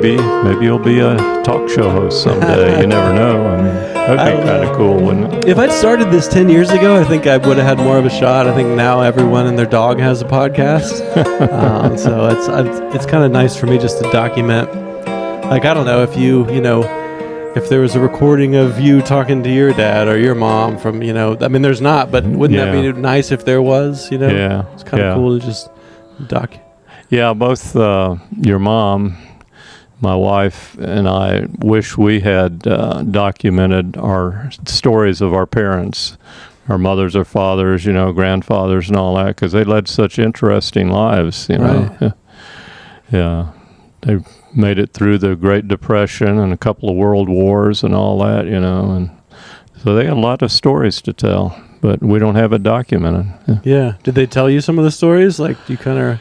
maybe you'll be a talk show host someday. You never know. I mean, that'd be kind of cool, wouldn't it? If I'd started this 10 years ago, I think I would have had more of a shot. I think now everyone and their dog has a podcast. So it's kind of nice for me just to document. Like, I don't know if if there was a recording of you talking to your dad or your mom from, I mean, there's not, but wouldn't that be nice if there was, Yeah. It's kind of cool to just Yeah, both your mom, my wife, and I wish we had documented our stories of our parents, our mothers or fathers, grandfathers and all that, because they led such interesting lives, Right. Yeah. They made it through the Great Depression and a couple of world wars and all that, and so they had a lot of stories to tell, but we don't have it documented. Yeah. Did they tell you some of the stories? Like, do you kind of...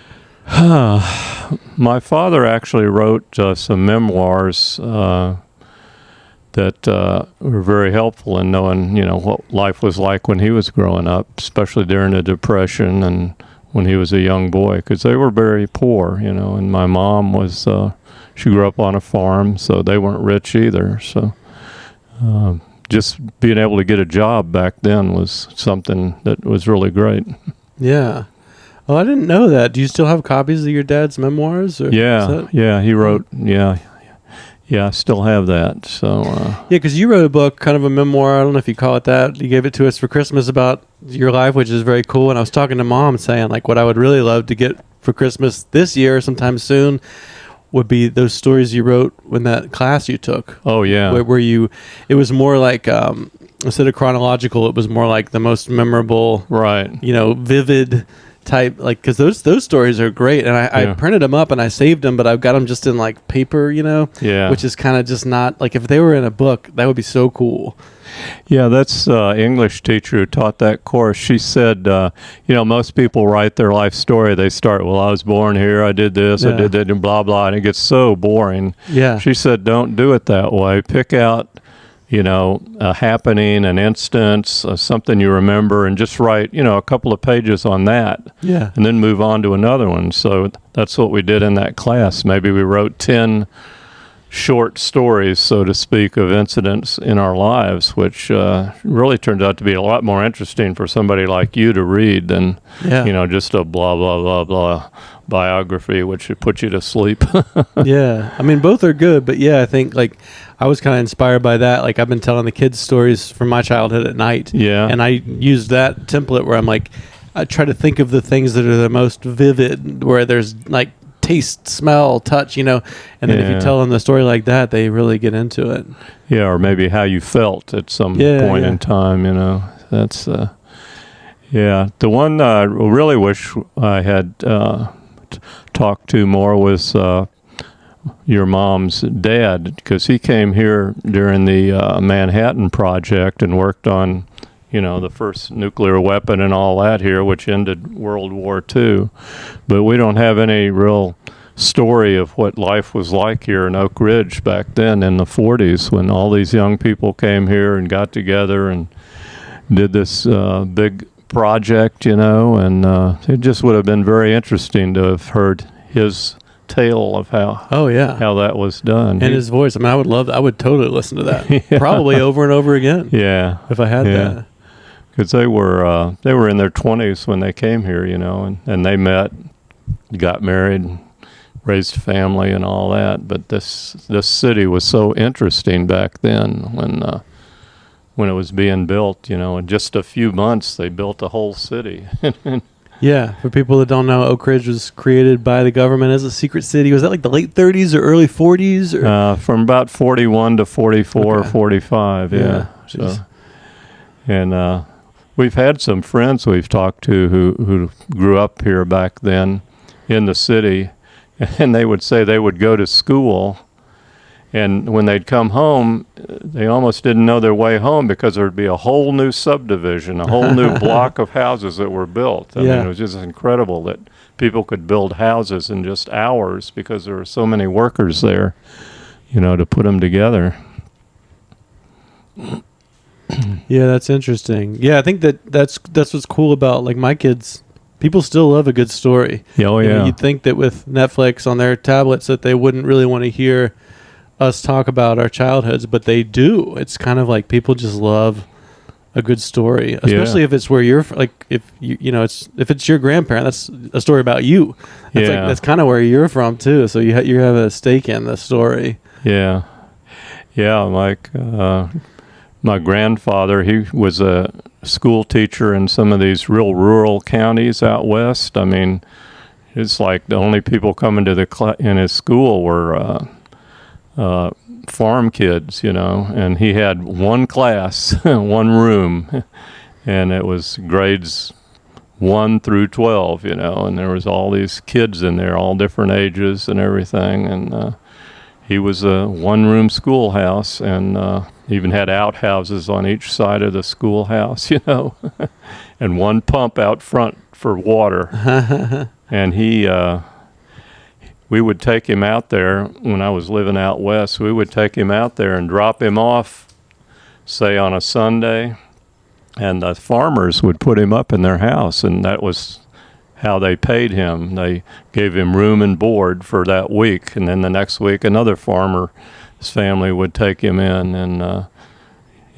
My father actually wrote some memoirs that were very helpful in knowing, what life was like when he was growing up, especially during the Depression and when he was a young boy, because they were very poor, and my mom was, she grew up on a farm, so they weren't rich either. So just being able to get a job back then was something that was really great. Yeah. Oh, I didn't know that. Do you still have copies of your dad's memoirs? Or Yeah, he wrote, I still have that. So yeah, because you wrote a book, kind of a memoir. I don't know if you call it that. You gave it to us for Christmas about your life, which is very cool. And I was talking to Mom saying, like, what I would really love to get for Christmas this year, sometime soon, would be those stories you wrote in that class you took. Oh, yeah. Where it was more like, instead of chronological, it was more like the most memorable, right? Vivid type, like, because those stories are great, and I printed them up and I saved them, but I've got them just in like paper, which is kind of just not like, if they were in a book, that would be so cool. Yeah, that's English teacher who taught that course. She said, most people write their life story. They start, well, I was born here, I did this, I did that, and blah, blah, and it gets so boring. Yeah. She said, don't do it that way. Pick out, a happening, an instance, something you remember, and just write, a couple of pages on that. Yeah. And then move on to another one. So that's what we did in that class. Maybe we wrote 10 short stories, so to speak, of incidents in our lives, which really turned out to be a lot more interesting for somebody like you to read than, just a blah, blah, blah, blah biography, which would put you to sleep. Yeah. I mean, both are good, but I think, like, I was kind of inspired by that. Like, I've been telling the kids stories from my childhood at night. Yeah. And I used that template where I'm like, I try to think of the things that are the most vivid, where there's like taste, smell, touch, and then if you tell them the story like that, they really get into it. Yeah, or maybe how you felt at some point in time, That's, the one I really wish I had talked to more was your mom's dad, because he came here during the Manhattan Project and worked on, the first nuclear weapon and all that here, which ended World War II. But we don't have any real story of what life was like here in Oak Ridge back then in the 40s, when all these young people came here and got together and did this big project, and it just would have been very interesting to have heard his tale of how that was done. And his voice. I mean, I would totally listen to that. Probably over and over again. Yeah. If I had that. Because they were in their 20s when they came here, and they met, got married, raised a family and all that. But this city was so interesting back then when it was being built, in just a few months they built a whole city. Yeah, for people that don't know, Oak Ridge was created by the government as a secret city. Was that like the late 30s or early 40s? Or? From about 41 to 44 or 45, yeah. So, and we've had some friends we've talked to who grew up here back then in the city, and they would say they would go to school, and when they'd come home, they almost didn't know their way home, because there'd be a whole new subdivision, a whole new block of houses that were built. I mean, it was just incredible that people could build houses in just hours because there were so many workers there, to put them together. Yeah, that's interesting. Yeah, I think that's what's cool about, like, my kids people still love a good story. Oh, You know, yeah. you'd think that with Netflix on their tablets that they wouldn't really want to hear us talk about our childhoods, but they do. It's kind of like people just love a good story, especially if it's where you're like, if you know, if it's your grandparent, that's a story about you. That's like, that's kind of where you're from too. So you have a stake in the story. Yeah. Yeah. Like, my grandfather, he was a school teacher in some of these real rural counties out west. I mean, it's like the only people coming to in his school were, farm kids, you know, and he had one class, one room, and it was grades 1 through 12, you know, and there was all these kids in there, all different ages and everything, and he was a one-room schoolhouse, and even had outhouses on each side of the schoolhouse, you know, and one pump out front for water, and we would take him out there when I was living out west. We would take him out there and drop him off, say on a Sunday, and the farmers would put him up in their house, and that was how they paid him. They gave him room and board for that week, and then the next week another farmer's family would take him in,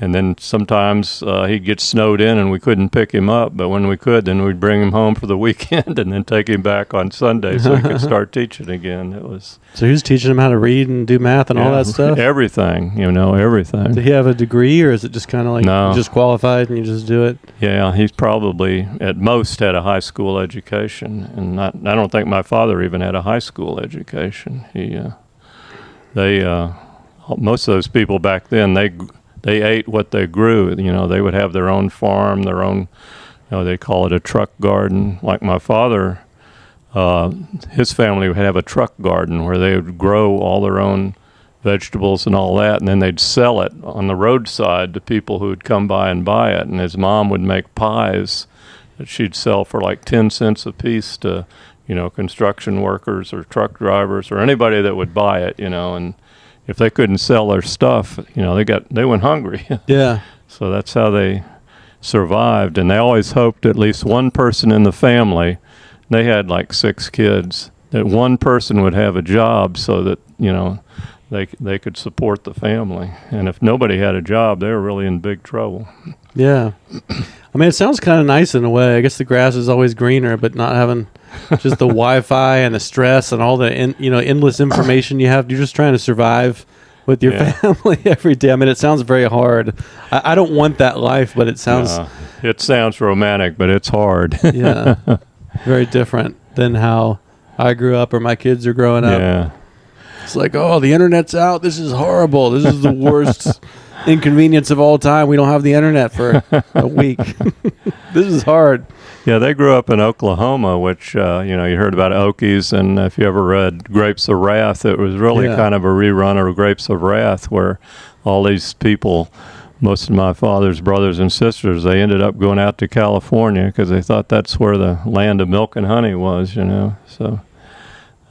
and then sometimes he'd get snowed in and we couldn't pick him up, but when we could, then we'd bring him home for the weekend and then take him back on Sunday so he could start teaching again. It was So he was teaching him how to read and do math and all that stuff? Everything, you know, everything. Did he have a degree, or is it just kind of like you just qualified and you just do it? Yeah, he's probably at most had a high school education, and I don't think my father even had a high school education. Most of those people back then, they ate what they grew. You know, they would have their own farm, their own, you know, they call it a truck garden. Like my father, his family would have a truck garden where they would grow all their own vegetables and all that, and then they'd sell it on the roadside to people who would come by and buy it. And his mom would make pies that she'd sell for like 10 cents a piece to, you know, construction workers or truck drivers or anybody that would buy it, you know, and if they couldn't sell their stuff, you know, they went hungry. Yeah. So that's how they survived. And they always hoped at least one person in the family, they had like 6 kids, that one person would have a job so that, you know, they could support the family. And if nobody had a job, they were really in big trouble. Yeah. I mean, it sounds kind of nice in a way. I guess the grass is always greener, but not having just the Wi-Fi and the stress and all the endless information you have. You're just trying to survive with your family every day. I mean, it sounds very hard. I don't want that life, but it sounds... it sounds romantic, but it's hard. Yeah. Very different than how I grew up or my kids are growing up. Yeah. It's like, oh, the internet's out. This is horrible. This is the worst inconvenience of all time. We don't have the internet for a week. This is hard. Yeah, they grew up in Oklahoma, which, you heard about Okies, and if you ever read Grapes of Wrath, it was really kind of a rerun of Grapes of Wrath, where all these people, most of my father's brothers and sisters, they ended up going out to California because they thought that's where the land of milk and honey was, you know. So,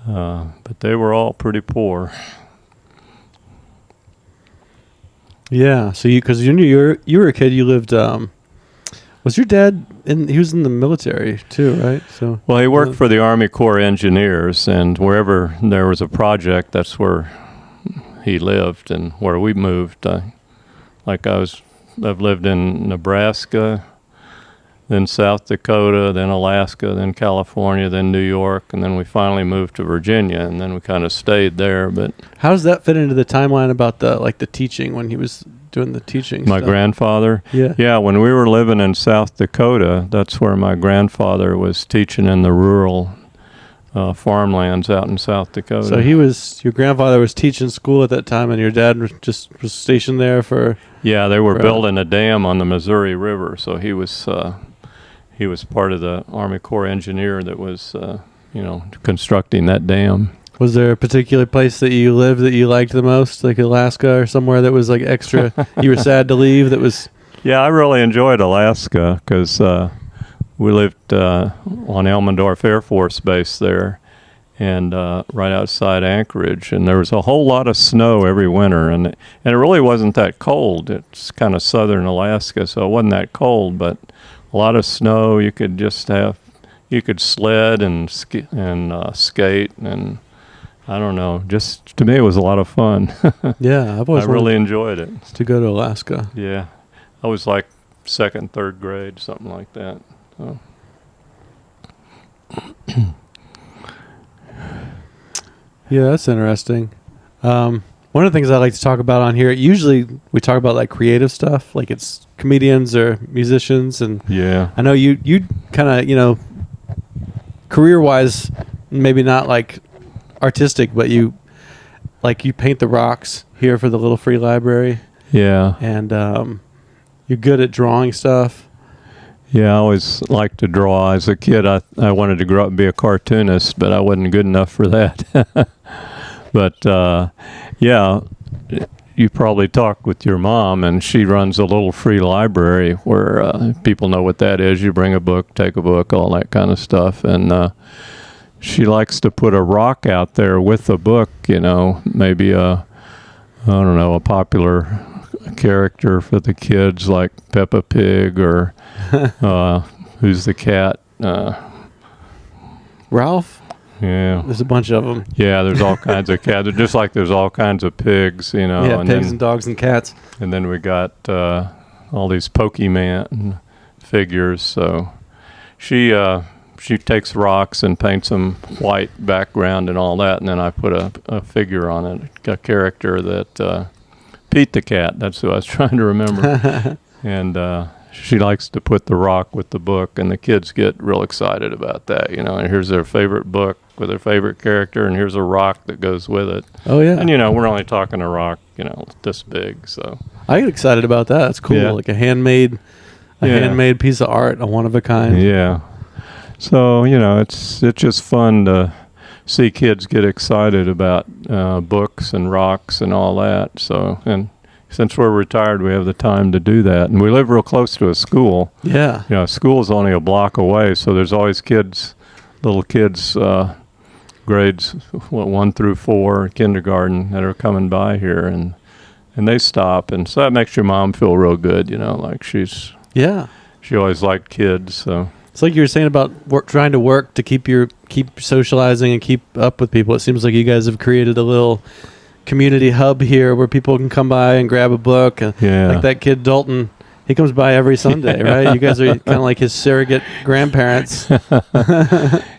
but they were all pretty poor. Yeah. So because you were a kid, you lived. Was your dad he was in the military too, right? So well, he worked for the Army Corps of Engineers, and wherever there was a project, that's where he lived and where we moved. I've lived in Nebraska, then South Dakota, then Alaska, then California, then New York, and then we finally moved to Virginia, and then we kind of stayed there. But how does that fit into the timeline about the teaching when he was doing the teaching? My grandfather? Yeah, when we were living in South Dakota, that's where my grandfather was teaching in the rural farmlands out in South Dakota. So your grandfather was teaching school at that time, and your dad was stationed there for... Yeah, they were building a dam on the Missouri River, so he was part of the Army Corps engineer that was, constructing that dam. Was there a particular place that you lived that you liked the most, like Alaska or somewhere that was like extra, you were sad to leave that was... Yeah, I really enjoyed Alaska because we lived on Elmendorf Air Force Base there, and right outside Anchorage, and there was a whole lot of snow every winter, and it really wasn't that cold. It's kind of southern Alaska, so it wasn't that cold, but a lot of snow. You could just have, you could sled and skate, and I don't know. Just to me, it was a lot of fun. Yeah, I've always I really enjoyed it. To go to Alaska. Yeah, I was like second, third grade, something like that. So. Yeah, that's interesting. One of the things I like to talk about on here, usually we talk about like creative stuff, like it's comedians or musicians, and Yeah, I know you kind of, you know, career-wise, maybe not like artistic, but you paint the rocks here for the little free library, yeah, and you're good at drawing stuff. yeah. I always liked to draw. As a kid, I wanted to grow up and be a cartoonist, but I wasn't good enough for that. But yeah, you probably talked with your mom, and she runs a little free library where people know what that is. You bring a book, take a book, all that kind of stuff, and she likes to put a rock out there with a book. You know, maybe I don't know, a popular character for the kids like Peppa Pig or Who's the Cat? Ralph? Yeah. There's a bunch of them. Yeah, there's all kinds of cats. Just like there's all kinds of pigs, you know. Yeah, and pigs and dogs and cats. And then we got all these Pokemon figures. So she takes rocks and paints them white background and all that, and then I put a figure on it, a character that Pete the cat. That's who I was trying to remember. And she likes to put the rock with the book, and the kids get real excited about that, you know. And here's their favorite book with their favorite character, and here's a rock that goes with it. Oh yeah. And you know, we're only talking a rock, you know, this big. So I get excited about that. That's cool. Yeah. Like a handmade piece of art, a one of a kind. yeah. So you know, it's just fun to see kids get excited about books and rocks and all that. So, and since we're retired, we have the time to do that, and we live real close to a school. Yeah. You know, school's only a block away, so there's always little kids, grades 1 through 4, kindergarten, that are coming by here, and they stop, and so that makes your mom feel real good. You know, like she always liked kids, so. It's like you were saying about trying to work to keep socializing and keep up with people. It seems like you guys have created a little community hub here where people can come by and grab a book. Yeah. Like that kid Dalton, he comes by every Sunday, right? You guys are kind of like his surrogate grandparents.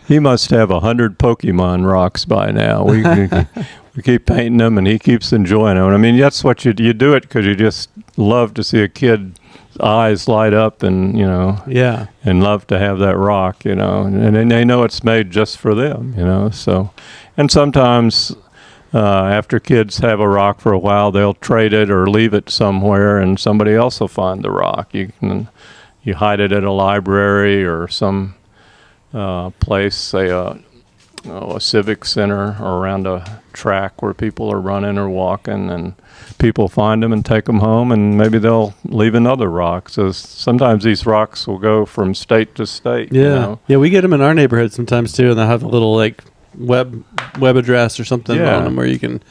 He must have 100 Pokemon rocks by now. We keep painting them, and he keeps enjoying them. I mean, that's what you do it because you just love to see a kid's eyes light up, and you know, yeah, and love to have that rock, you know, and they know it's made just for them, you know. So, and sometimes after kids have a rock for a while, they'll trade it or leave it somewhere, and somebody else will find the rock. You hide it at a library or some place, say a civic center or around a track where people are running or walking, and people find them and take them home, and maybe they'll leave another rock. So sometimes these rocks will go from state to state. Yeah, you know? Yeah, we get them in our neighborhood sometimes too, and they'll have a little like web address or something on them where you can.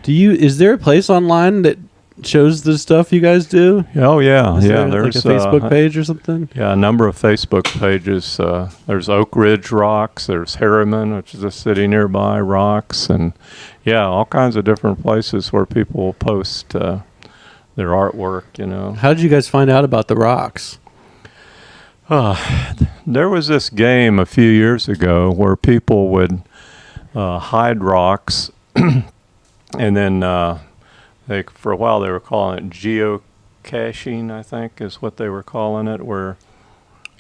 Is there a place online that shows the stuff you guys do? Oh yeah, yeah. There's like a Facebook page or something. Yeah, a number of Facebook pages. There's Oak Ridge Rocks. There's Harriman, which is a city nearby, rocks, and yeah, all kinds of different places where people will post their artwork. You know. How did you guys find out about the rocks? There was this game a few years ago where people would hide rocks, and then for a while they were calling it geocaching, I think is what they were calling it, where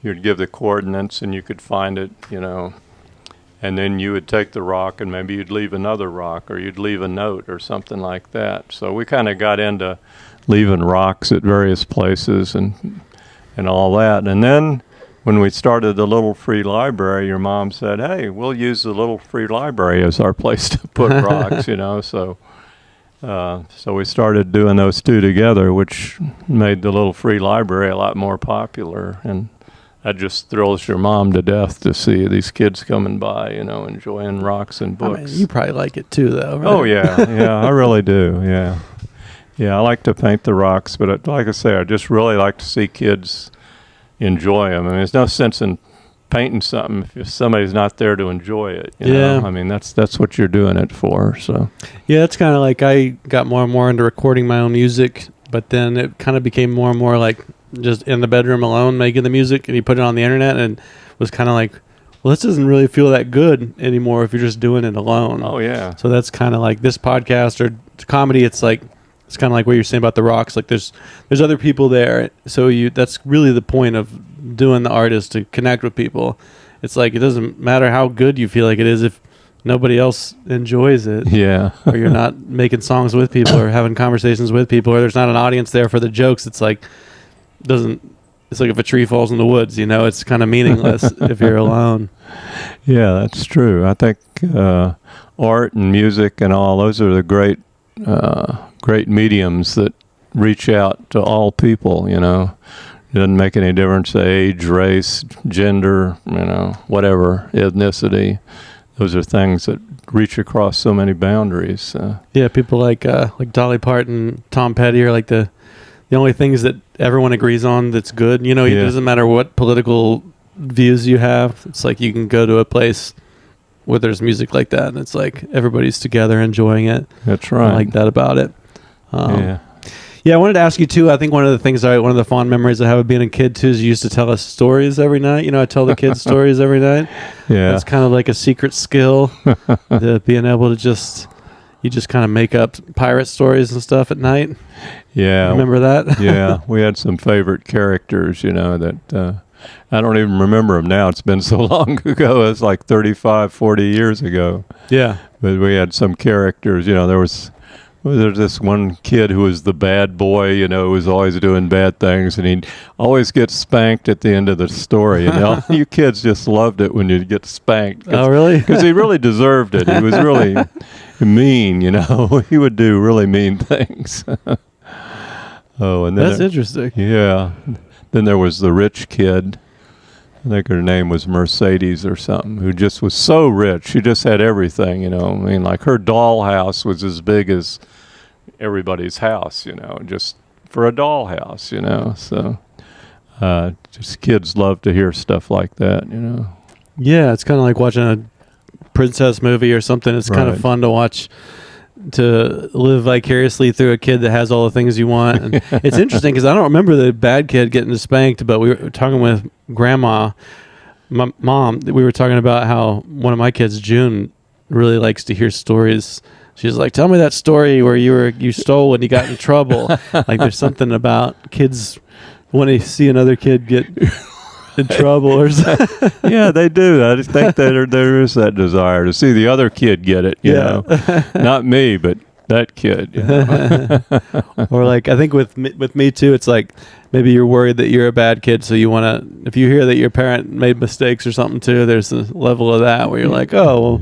you'd give the coordinates and you could find it, you know, and then you would take the rock and maybe you'd leave another rock or you'd leave a note or something like that. So we kind of got into leaving rocks at various places and all that. And then when we started the Little Free Library, your mom said, hey, we'll use the Little Free Library as our place to put rocks, you know. So we started doing those two together, which made the Little Free Library a lot more popular. And that just thrills your mom to death to see these kids coming by, you know, enjoying rocks and books. I mean, you probably like it too, though, right? Oh, yeah, I really do, yeah. Yeah, I like to paint the rocks, but like I say, I just really like to see kids enjoy them. I mean, there's no sense in painting something if somebody's not there to enjoy it. You Yeah. know? I mean, that's what you're doing it for. So Yeah, it's kind of like I got more and more into recording my own music, but then it kind of became more and more like just in the bedroom alone making the music, and you put it on the internet, and was kind of like, well, this doesn't really feel that good anymore if you're just doing it alone. Oh yeah. So that's kind of like this podcast or comedy. It's like, it's kind of like what you're saying about the rocks. Like there's other people there. So that's really the point of doing the art, is to connect with people. It's like, it doesn't matter how good you feel like it is if nobody else enjoys it. Yeah. Or you're not making songs with people or having conversations with people, or there's not an audience there for the jokes. It's like, it's like if a tree falls in the woods, you know, it's kind of meaningless if you're alone. Yeah, that's true. I think art and music and all, those are the great mediums that reach out to all people, you know. It doesn't make any difference, age, race, gender, you know, whatever, ethnicity. Those are things that reach across so many boundaries. Yeah, people like Dolly Parton, Tom Petty are like the only things that everyone agrees on that's good. You know, It doesn't matter what political views you have. It's like you can go to a place where there's music like that, and it's like everybody's together enjoying it. That's right. I like that about it. Yeah. Yeah, I wanted to ask you too. I think one of the fond memories I have of being a kid too is you used to tell us stories every night. You know, I tell the kids stories every night. Yeah. It's kind of like a secret skill, to being able to you just kind of make up pirate stories and stuff at night. Yeah. Remember that? Yeah. We had some favorite characters, you know, that I don't even remember them now. It's been so long ago. It's like 35, 40 years ago. Yeah. But we had some characters, you know, there's this one kid who was the bad boy, you know, who was always doing bad things, and he'd always get spanked at the end of the story. You know, you kids just loved it when you'd get spanked. Oh, really? Because he really deserved it. He was really mean, you know. He would do really mean things. Oh, and then That's interesting. Yeah. Then there was the rich kid. I think her name was Mercedes or something, who just was so rich. She just had everything, you know. I mean, like her dollhouse was as big as everybody's house, you know, just for a dollhouse, you know. So just kids love to hear stuff like that, you know. Yeah, it's kind of like watching a princess movie or something. It's kind of fun to watch, to live vicariously through a kid that has all the things you want. And it's interesting because I don't remember the bad kid getting spanked, but we were talking with grandma, my mom, we were talking about how one of my kids, June, really likes to hear stories. She's like, tell me that story where you stole and you got in trouble. Like there's something about kids when they see another kid get in trouble or something. Yeah, they do. I just think that there is that desire to see the other kid get it, you know. Not me, but that kid. You know? Or like, I think with me too, it's like maybe you're worried that you're a bad kid, so you want to, if you hear that your parent made mistakes or something too, there's a level of that where you're like, oh, well,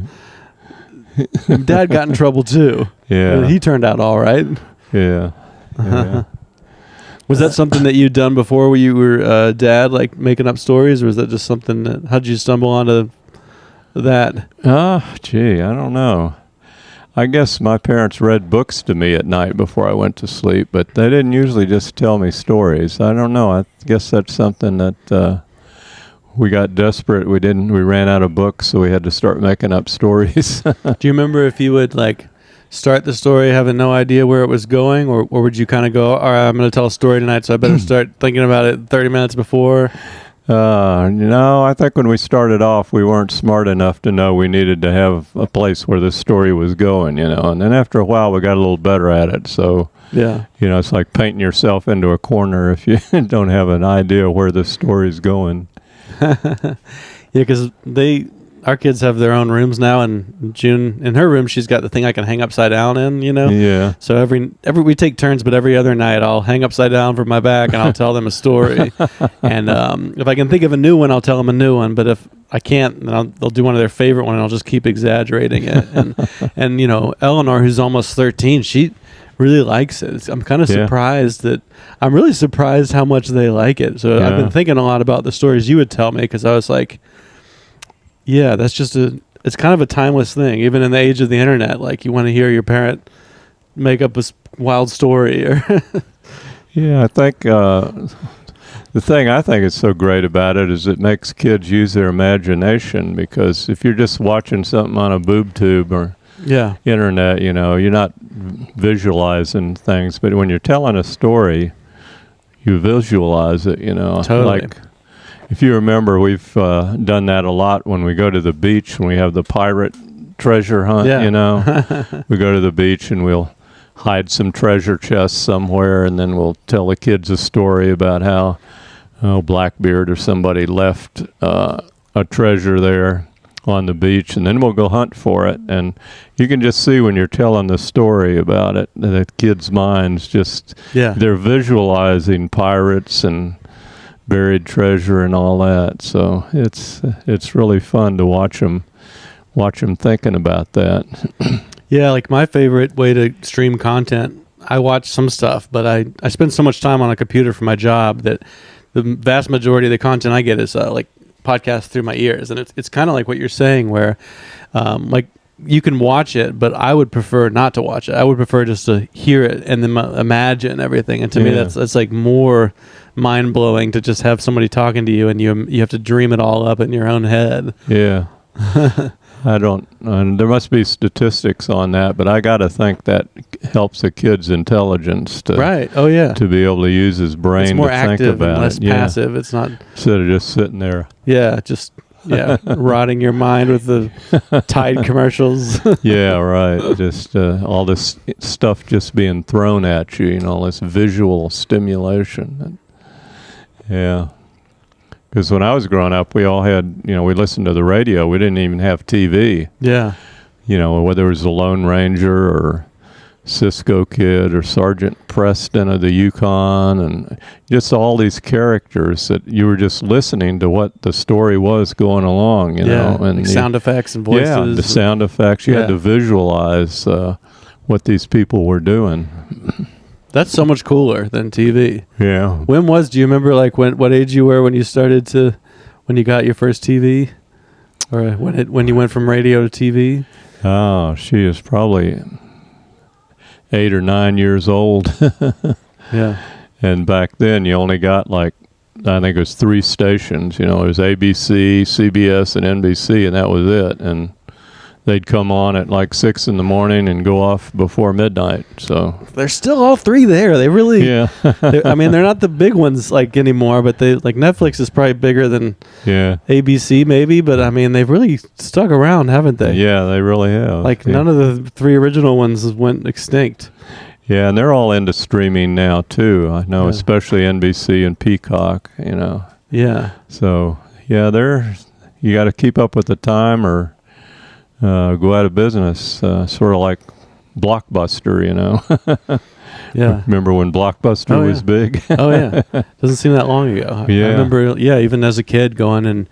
Dad got in trouble too. Yeah. But he turned out all right. Yeah. Yeah. Was that something that you'd done before when you were dad, like making up stories, or was that just something that, how'd you stumble onto that? Gee, I don't know. I guess my parents read books to me at night before I went to sleep, but they didn't usually just tell me stories. I don't know. I guess that's something that we got desperate. We ran out of books, so we had to start making up stories. Do you remember if you would like start the story having no idea where it was going, or would you kind of go, all right, I'm going to tell a story tonight, so I better start thinking about it 30 minutes before? I think when we started off, we weren't smart enough to know we needed to have a place where the story was going, you know. And then after a while, we got a little better at it. So, yeah, you know, it's like painting yourself into a corner if you don't have an idea where the story's going. Yeah, because our kids have their own rooms now, and June, in her room, she's got the thing I can hang upside down in, you know? Yeah. So every we take turns, but every other night I'll hang upside down from my back and I'll tell them a story. And if I can think of a new one, I'll tell them a new one. But if I can't, then they'll do one of their favorite one, and I'll just keep exaggerating it. And you know, Eleanor, who's almost 13, she really likes it. I'm kind of surprised I'm really surprised how much they like it. So I've been thinking a lot about the stories you would tell me, because I was like, yeah, that's just it's kind of a timeless thing, even in the age of the internet. Like, you want to hear your parent make up a wild story. Or Yeah, I think the thing I think is so great about it is it makes kids use their imagination, because if you're just watching something on a boob tube or internet, you're not visualizing things. But when you're telling a story, you visualize it, Totally. Like, if you remember, we've done that a lot when we go to the beach, when we have the pirate treasure hunt, We go to the beach and we'll hide some treasure chests somewhere, and then we'll tell the kids a story about how Blackbeard or somebody left a treasure there on the beach, and then we'll go hunt for it. And you can just see when you're telling the story about it, the kids' minds just, they're visualizing pirates and buried treasure and all that. So it's really fun to watch them thinking about that. Yeah, like my favorite way to stream content, I watch some stuff, but I spend so much time on a computer for my job that the vast majority of the content I get is like podcasts through my ears. And it's kind of like what you're saying, where like you can watch it, but I would prefer not to watch it. I would prefer just to hear it and then imagine everything. And to me, that's like more mind-blowing to just have somebody talking to you and you have to dream it all up in your own head. Yeah. I don't, there must be statistics on that, but I got to think that helps a kid's intelligence to to be able to use his brain it's more to active think about and less it. passive. It's not instead of just sitting there. Rotting your mind with the Tide commercials. Yeah, right. Just all this stuff just being thrown at you, all this visual stimulation. Yeah. Because when I was growing up, we all had, we listened to the radio. We didn't even have TV. Yeah. Whether it was the Lone Ranger or Cisco Kid or Sergeant Preston of the Yukon, and just all these characters that you were just listening to what the story was going along, and like sound effects and voices. Yeah, the sound effects. You had to visualize what these people were doing. That's so much cooler than TV. Yeah. Do you remember like what age you were when you got your first TV? Or when you went from radio to TV? Oh, she is probably 8 or 9 years old. Yeah. And back then you only got I think it was 3 stations, it was ABC, CBS, and NBC, and that was it. And they'd come on at 6 in the morning and go off before midnight. So they're still all 3 there. They really, I mean, they're not the big ones anymore, but they Netflix is probably bigger than ABC maybe. But I mean, they've really stuck around, haven't they? Yeah, they really have. None of the 3 original ones went extinct. Yeah, and they're all into streaming now too. I know, especially NBC and Peacock. Yeah. So you got to keep up with the time or go out of business, sort of like Blockbuster, Yeah. Remember when Blockbuster was big? Oh, yeah. Doesn't seem that long ago. Yeah. I remember, even as a kid going and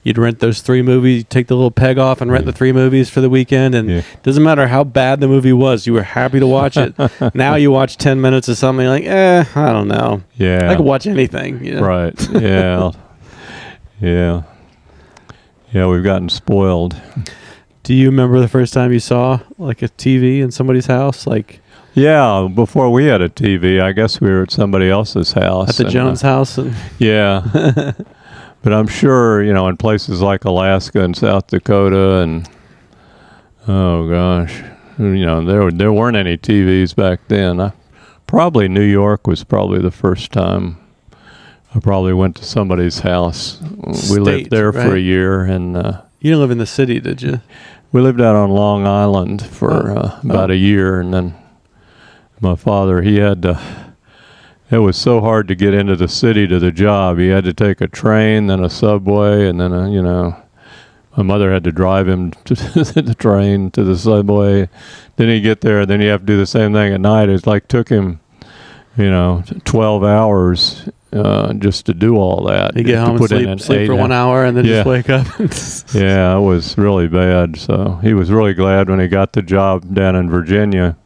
you'd rent those 3 movies, take the little peg off and rent the 3 movies for the weekend. And it doesn't matter how bad the movie was, you were happy to watch it. Now you watch 10 minutes of something, you're like, I don't know. Yeah. I could watch anything. Right. Yeah. Yeah. Yeah, we've gotten spoiled. Do you remember the first time you saw a TV in somebody's house? Yeah, before we had a TV, I guess we were at somebody else's house. At the Jones house? Yeah. But I'm sure, in places like Alaska and South Dakota and, oh gosh, there weren't any TVs back then. Probably New York was probably the first time I probably went to somebody's house. We lived there for a year. And you didn't live in the city, did you? We lived out on Long Island for about a year, and then my father, it was so hard to get into the city to the job. He had to take a train, then a subway, and then my mother had to drive him to the train to the subway. Then he'd get there, and then you have to do the same thing at night. It took him, 12 hours just to do all that. You get home and sleep for 1 hour and then just wake up. Yeah, it was really bad. So he was really glad when he got the job down in Virginia,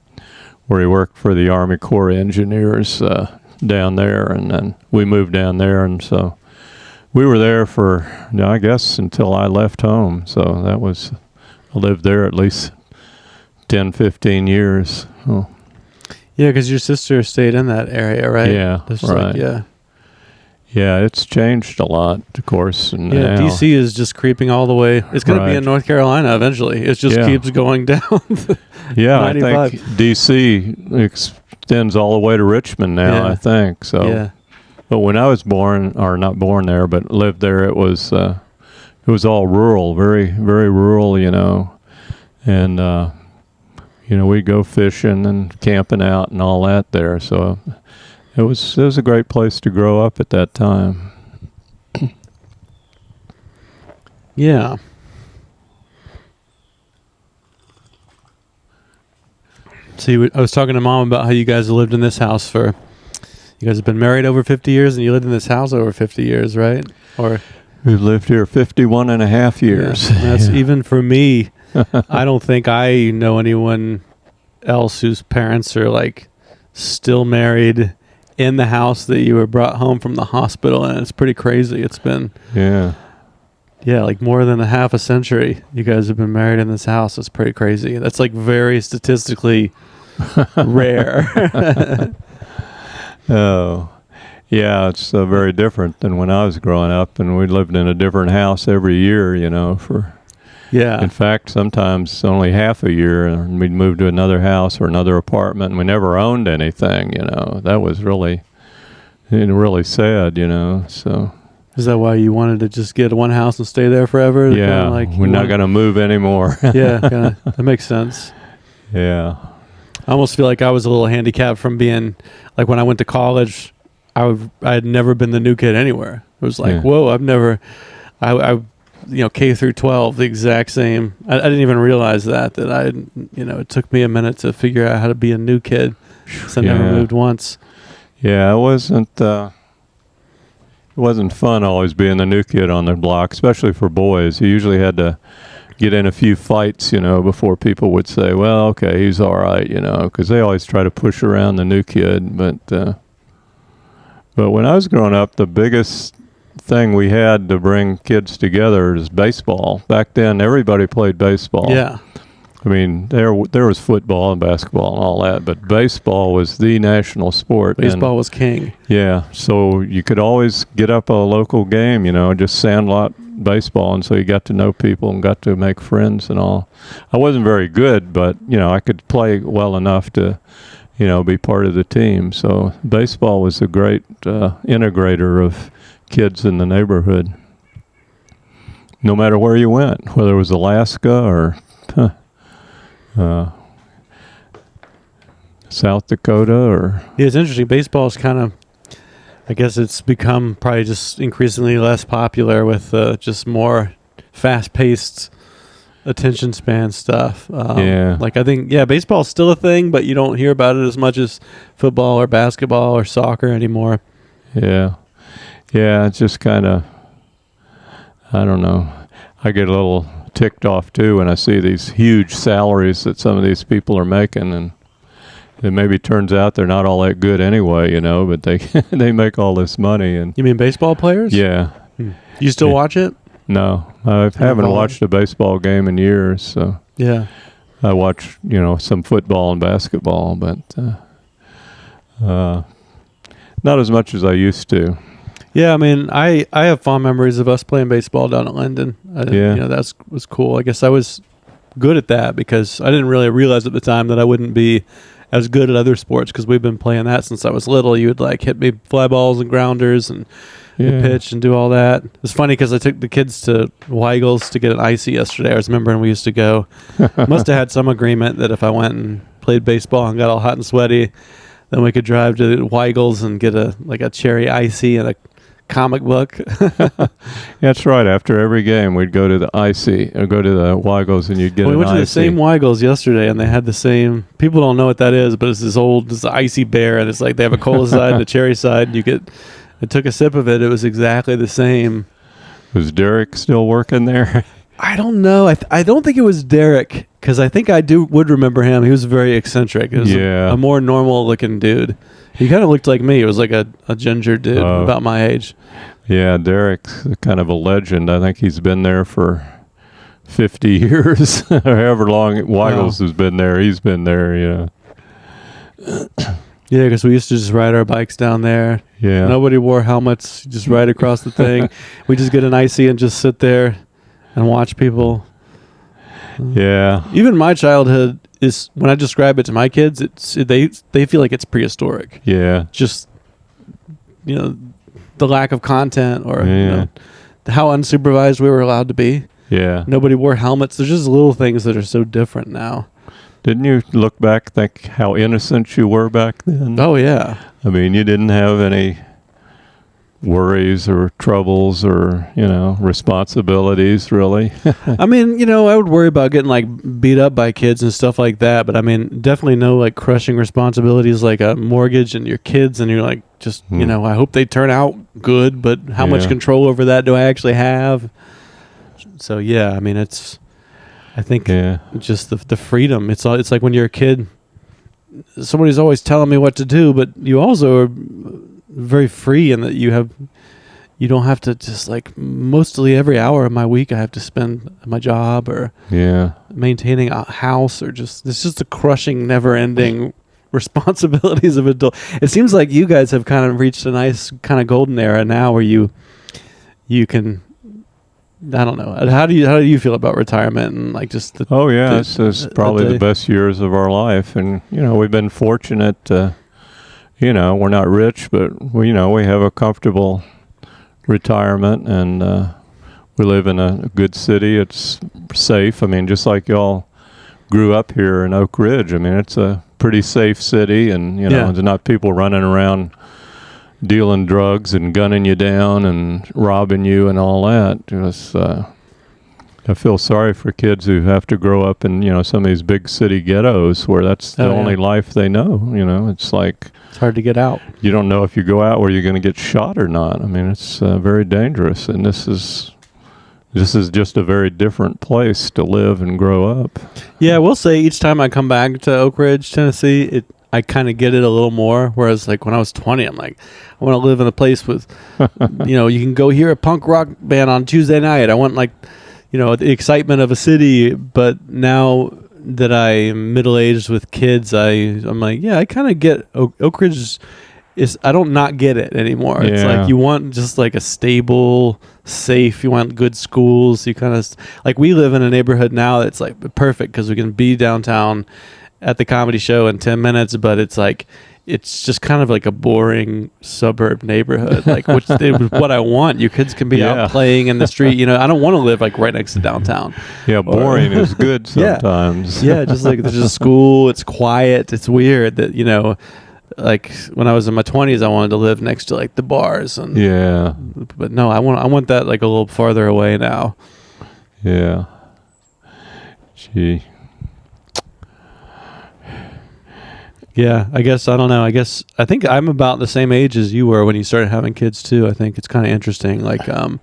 where he worked for the Army Corps of Engineers down there. And then we moved down there. And so we were there for, I guess, until I left home. So I lived there at least 10, 15 years. Oh. Yeah, because your sister stayed in that area, right? Yeah, right. Yeah, it's changed a lot, of course. And Yeah, now, DC is just creeping all the way. It's going to be in North Carolina eventually. It just keeps going down. Yeah, I think DC extends all the way to Richmond now, I think. So, yeah. But when I was born, or not born there, but lived there, it was all rural, very, very rural, and we'd go fishing and camping out and all that there. So it was a great place to grow up at that time. Yeah. See, I was talking to Mom about how you guys lived in this house you guys have been married over 50 years and you lived in this house over 50 years, right? Or we've lived here 51 and a half years. Yeah, that's even for me. I don't think I know anyone else whose parents are like still married in the house that you were brought home from the hospital, and it's pretty crazy. It's been like more than a half a century you guys have been married in this house. It's pretty crazy. That's like very statistically rare. Oh, yeah, it's very different than when I was growing up, and we lived in a different house every year, in fact, sometimes only half a year, and we'd move to another house or another apartment, and we never owned anything, That was really sad, so. Is that why you wanted to just get one house and stay there forever? Yeah, we're not going to move anymore. Yeah, that makes sense. Yeah. I almost feel like I was a little handicapped from being, like when I went to college, I had never been the new kid anywhere. It was like, whoa, I've never, K through 12, the exact same. I didn't even realize that it took me a minute to figure out how to be a new kid. So I never moved once. Yeah, it wasn't fun always being the new kid on the block, especially for boys. You usually had to get in a few fights, before people would say, well, okay, he's all right, because they always try to push around the new kid. But when I was growing up, the biggest thing we had to bring kids together is baseball. Back then, everybody played baseball. Yeah. I mean, there was football and basketball and all that, but baseball was the national sport. Baseball was king. Yeah, so you could always get up a local game, just sandlot baseball, and so you got to know people and got to make friends and all. I wasn't very good, but, I could play well enough to, be part of the team. So baseball was a great integrator of kids in the neighborhood, no matter where you went, whether it was Alaska or South Dakota or... Yeah, it's interesting. Baseball is kind of, I guess it's become probably just increasingly less popular with just more fast-paced attention span stuff. Like I think, baseball is still a thing, but you don't hear about it as much as football or basketball or soccer anymore. Yeah. Yeah, it's just kind of, I don't know. I get a little ticked off too when I see these huge salaries that some of these people are making, and it maybe turns out they're not all that good anyway, but they make all this money. And you mean baseball players? Yeah. You still watch it? No, I haven't watched a baseball game in years. So yeah, I watch some football and basketball, but not as much as I used to. Yeah, I mean, I have fond memories of us playing baseball down at Linden. That was cool. I guess I was good at that because I didn't really realize at the time that I wouldn't be as good at other sports because we've been playing that since I was little. You would like hit me fly balls and grounders and pitch and do all that. It's funny because I took the kids to Weigel's to get an icy yesterday. I was remembering we used to go. Must have had some agreement that if I went and played baseball and got all hot and sweaty, then we could drive to Weigel's and get a cherry icy and a comic book. That's right. After every game, we'd go to the icy or go to the Weigel's, and you'd get. We went to the same Weigel's yesterday, and they had the same. People don't know what that is, but it's this icy bear, and it's like they have a cola side and a cherry side. And I took a sip of it. It was exactly the same. Was Derek still working there? I don't know. I don't think it was Derek because I think I would remember him. He was very eccentric. He was a more normal looking dude. He kind of looked like me. It was like a ginger dude about my age. Yeah, Derek's kind of a legend. I think he's been there for 50 years. However long Weigel's has been there, he's been there, Yeah, because we used to just ride our bikes down there. Yeah. Nobody wore helmets. Just ride across the thing. We just get an icy and just sit there and watch people. Yeah. Even my childhood is, when I describe it to my kids, they feel like it's prehistoric. Yeah. Just, the lack of content or how unsupervised we were allowed to be. Yeah. Nobody wore helmets. There's just little things that are so different now. Didn't you look back, think how innocent you were back then? Oh, yeah. I mean, you didn't have any worries or troubles or, responsibilities, really. I mean, I would worry about getting, beat up by kids and stuff like that. But, I mean, definitely no, crushing responsibilities like a mortgage and your kids. And you're I hope they turn out good. But how much control over that do I actually have? So, yeah, I mean, I think just the freedom. It's like when you're a kid, somebody's always telling me what to do, but you also are very free in that you don't have to just mostly every hour of my week I have to spend at my job or maintaining a house or it's just the crushing, never-ending responsibilities of adult. It seems like you guys have kind of reached a nice kind of golden era now where you can. I don't know. How do you feel about retirement and just the? Oh yeah, this is probably the best years of our life, and we've been fortunate. We're not rich, but we have a comfortable retirement, and we live in a good city. It's safe. I mean, just like y'all grew up here in Oak Ridge. I mean, it's a pretty safe city, and there's not people running around dealing drugs and gunning you down and robbing you and all that. I feel sorry for kids who have to grow up in some of these big city ghettos where that's the only life they know. It's hard to get out. You don't know if you go out where you're going to get shot or not. I mean, it's very dangerous, and this is just a very different place to live and grow up. Yeah, I will say each time I come back to Oak Ridge, Tennessee, I kind of get it a little more. Whereas when I was 20, I'm I want to live in a place with, you can go hear a punk rock band on Tuesday night. I want the excitement of a city. But now that I'm middle-aged with kids, I'm I kind of get Oak Ridge I don't not get it anymore. Yeah. It's you want just a stable, safe, you want good schools. You kind of we live in a neighborhood now that's perfect because we can be downtown at the comedy show in 10 minutes, but it's just kind of a boring suburb neighborhood, which is what I want. Your kids can be out playing in the street. I don't want to live right next to downtown. Yeah, boring is good sometimes. Yeah, just there's a school. It's quiet. It's weird that when I was in my 20s, I wanted to live next to the bars and but no, I want that a little farther away now. Yeah. Gee. Yeah, I guess, I don't know. I think I'm about the same age as you were when you started having kids too. I think it's kind of interesting. When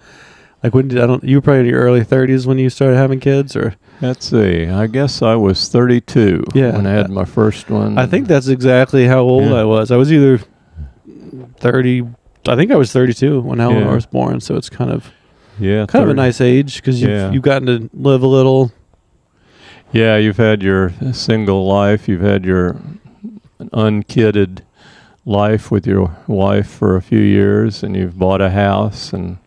you were probably in your early 30s when you started having kids, or? Let's see. I guess I was 32 when I had my first one. I think that's exactly how old I was. I was either 30. I think I was 32 when Eleanor was born. So it's kind of a nice age because you've gotten to live a little. Yeah, you've had your single life. You've had your unkidded life with your wife for a few years, and you've bought a house, and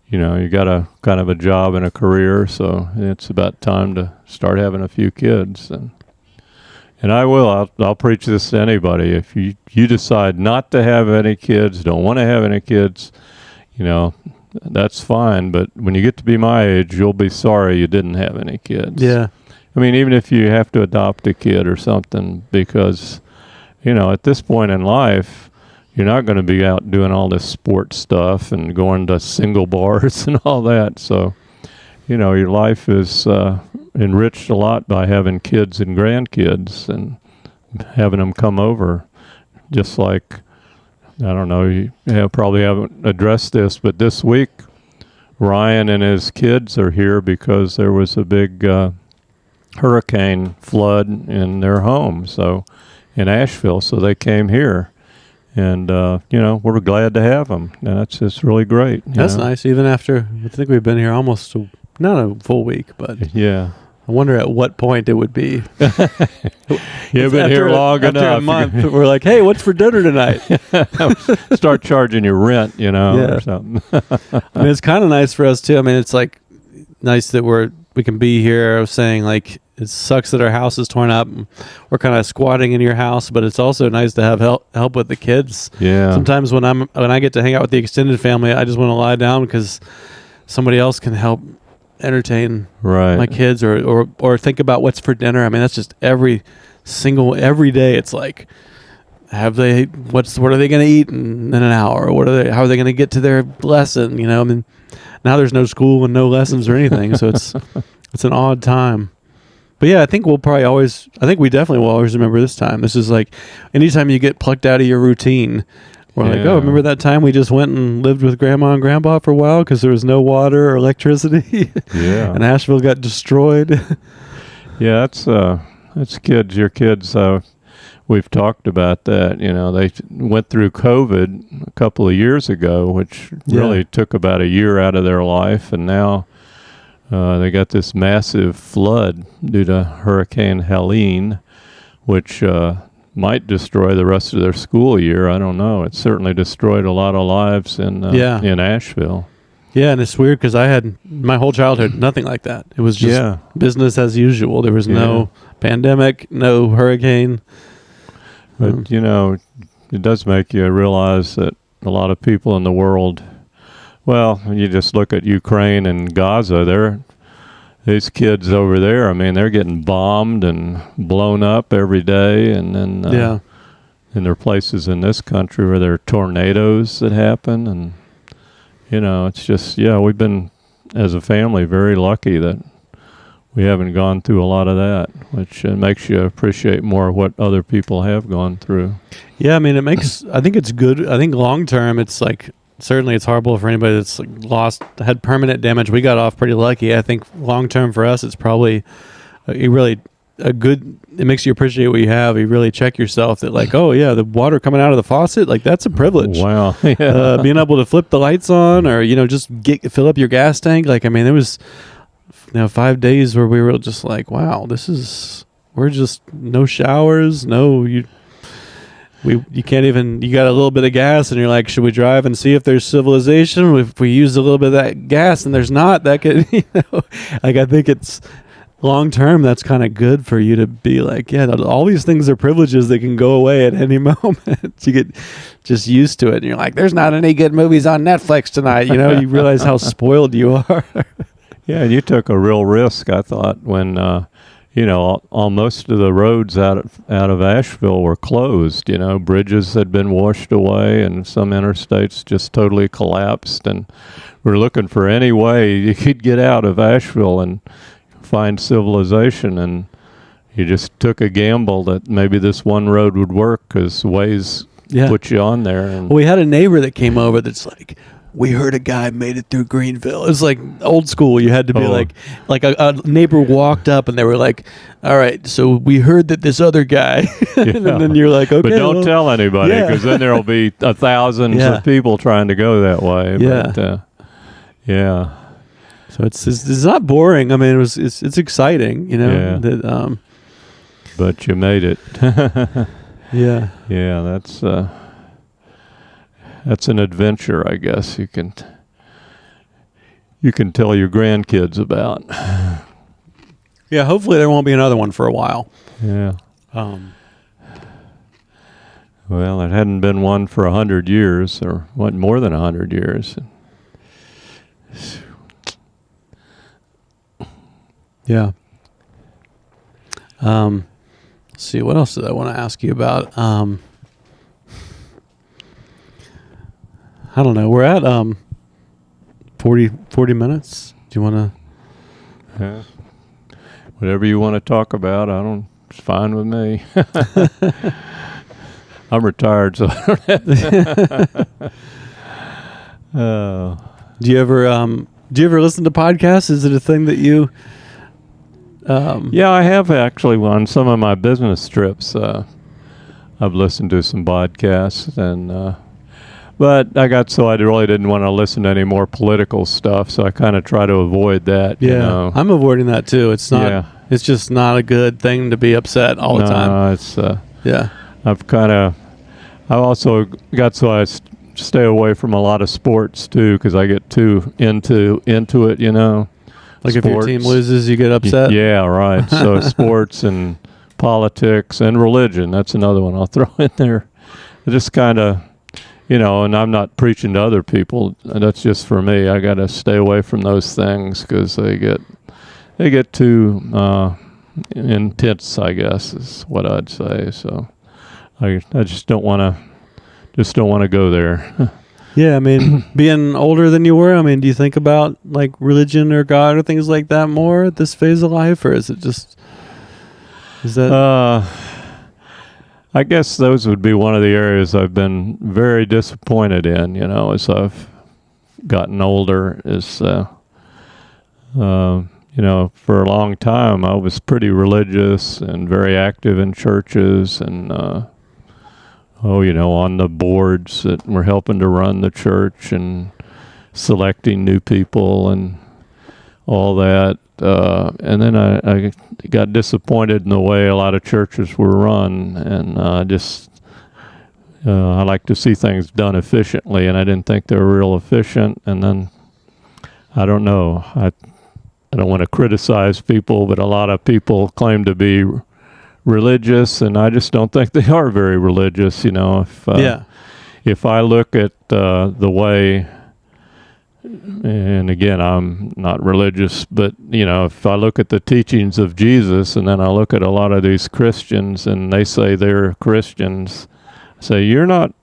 you got a kind of a job and a career, so it's about time to start having a few kids. And I'll preach this to anybody. If you decide not to have any kids, don't want to have any kids, that's fine, but when you get to be my age, you'll be sorry you didn't have any kids. Yeah. I mean, even if you have to adopt a kid or something, because at this point in life, you're not going to be out doing all this sports stuff and going to single bars and all that. So, your life is enriched a lot by having kids and grandkids and having them come over. Just I don't know, you probably haven't addressed this, but this week, Ryan and his kids are here because there was a big hurricane flood in their home. So, in Asheville, so they came here, and we're glad to have them. And that's just really great. That's nice. Even after I think we've been here almost not a full week, but I wonder at what point it would be. You've been here long enough. After a month, we're like, hey, what's for dinner tonight? Start charging your rent, or something. I mean, it's kind of nice for us too. I mean, it's like nice that we can be here. I was saying, like, it sucks that our house is torn up. We're kind of squatting in your house, but it's also nice to have help with the kids. Yeah. Sometimes when I get to hang out with the extended family, I just want to lie down because somebody else can help entertain my kids or think about what's for dinner. I mean, that's just every day. It's like, what are they going to eat in an hour? How are they going to get to their lesson? I mean, now there's no school and no lessons or anything. So it's an odd time. But yeah, I think we definitely will always remember this time. This is like, anytime you get plucked out of your routine, we're like, oh, remember that time we just went and lived with Grandma and Grandpa for a while because there was no water or electricity? Yeah. And Asheville got destroyed. Yeah, that's kids. Your kids, we've talked about that. They went through COVID a couple of years ago, which really took about a year out of their life. And now they got this massive flood due to Hurricane Helene, which might destroy the rest of their school year. I don't know. It certainly destroyed a lot of lives in Asheville. Yeah, and it's weird because I had my whole childhood nothing like that. It was just business as usual. There was no pandemic, no hurricane. But, it does make you realize that a lot of people in the world, well, you just look at Ukraine and Gaza, these kids over there, I mean, they're getting bombed and blown up every day. And then and there are places in this country where there are tornadoes that happen. And, it's just, we've been, as a family, very lucky that we haven't gone through a lot of that, which makes you appreciate more what other people have gone through. Yeah, I mean, I think it's good. I think long term, it's like, certainly it's horrible for anybody that's had permanent damage. We got off pretty lucky. I think long term for us, it's probably it makes you appreciate what you have. You really check yourself that, like, oh yeah, the water coming out of the faucet, like, that's a privilege. Wow. Being able to flip the lights on or, just fill up your gas tank. Like, I mean, there was 5 days where we were just like, wow, we're just no showers, you can't even, you got a little bit of gas and you're like, should we drive and see if there's civilization? If we use a little bit of that gas and there's not, that could, like, I think it's long term, that's kind of good for you to be like, yeah, all these things are privileges that can go away at any moment. You get just used to it and you're like, there's not any good movies on Netflix tonight. You realize how spoiled you are. Yeah, and you took a real risk, I thought, when most of the roads out of Asheville were closed. Bridges had been washed away, and some interstates just totally collapsed. And we're looking for any way you could get out of Asheville and find civilization. And you just took a gamble that maybe this one road would work because Waze put you on there. And we had a neighbor that came over that's like, we heard a guy made it through Greenville. It was like old school. You had to be like a neighbor walked up and they were like, all right, so we heard that this other guy. And then you're like, okay. But don't tell anybody because then there'll be thousands of people trying to go that way. Yeah. But, so it's not boring. I mean, it's exciting, but you made it. Yeah. Yeah, that's an adventure, I guess you can tell your grandkids about. Yeah, hopefully there won't be another one for a while. Yeah. Well, it hadn't been one for 100 years, or more than 100 years. Yeah. Let's see, what else did I want to ask you about? I don't know. We're at 40 minutes. Do you want to? Yeah. Whatever you want to talk about, it's fine with me. I'm retired, so I don't have Do you ever listen to podcasts? Is it a thing that you Yeah, I have actually on some of my business trips. I've listened to some podcasts, and But I really didn't want to listen to any more political stuff, so I kind of try to avoid that. Yeah, you know? I'm avoiding that too. It's not. Yeah. It's just not a good thing to be upset all the time. It's Yeah. I also got so I stay away from a lot of sports too, because I get too into it. You know, Like sports. if your team loses, you get upset. Yeah, right. So sports and politics and religion. That's another one I'll throw in there. Just kind of, you know, and I'm not preaching to other people. That's just for me. I got to stay away from those things because they get too intense, I guess, is what I'd say. So I just don't want to go there. Yeah, I mean, being older than you were, I mean, do you think about like religion or God or things like that more at this phase of life, or is that? I guess those would be one of the areas I've been very disappointed in, you know, as I've gotten older. You know, for a long time I was pretty religious and very active in churches and, you know, on the boards that were helping to run the church and selecting new people and all that. And then I got disappointed in the way a lot of churches were run, and I like to see things done efficiently, and I didn't think they were real efficient. And then I don't know. I don't want to criticize people, but a lot of people claim to be religious, and I just don't think they are very religious. You know, if I look at the way. And again, I'm not religious, but you know, if I look at the teachings of Jesus, and then I look at a lot of these Christians, and they say they're Christians, I say you're not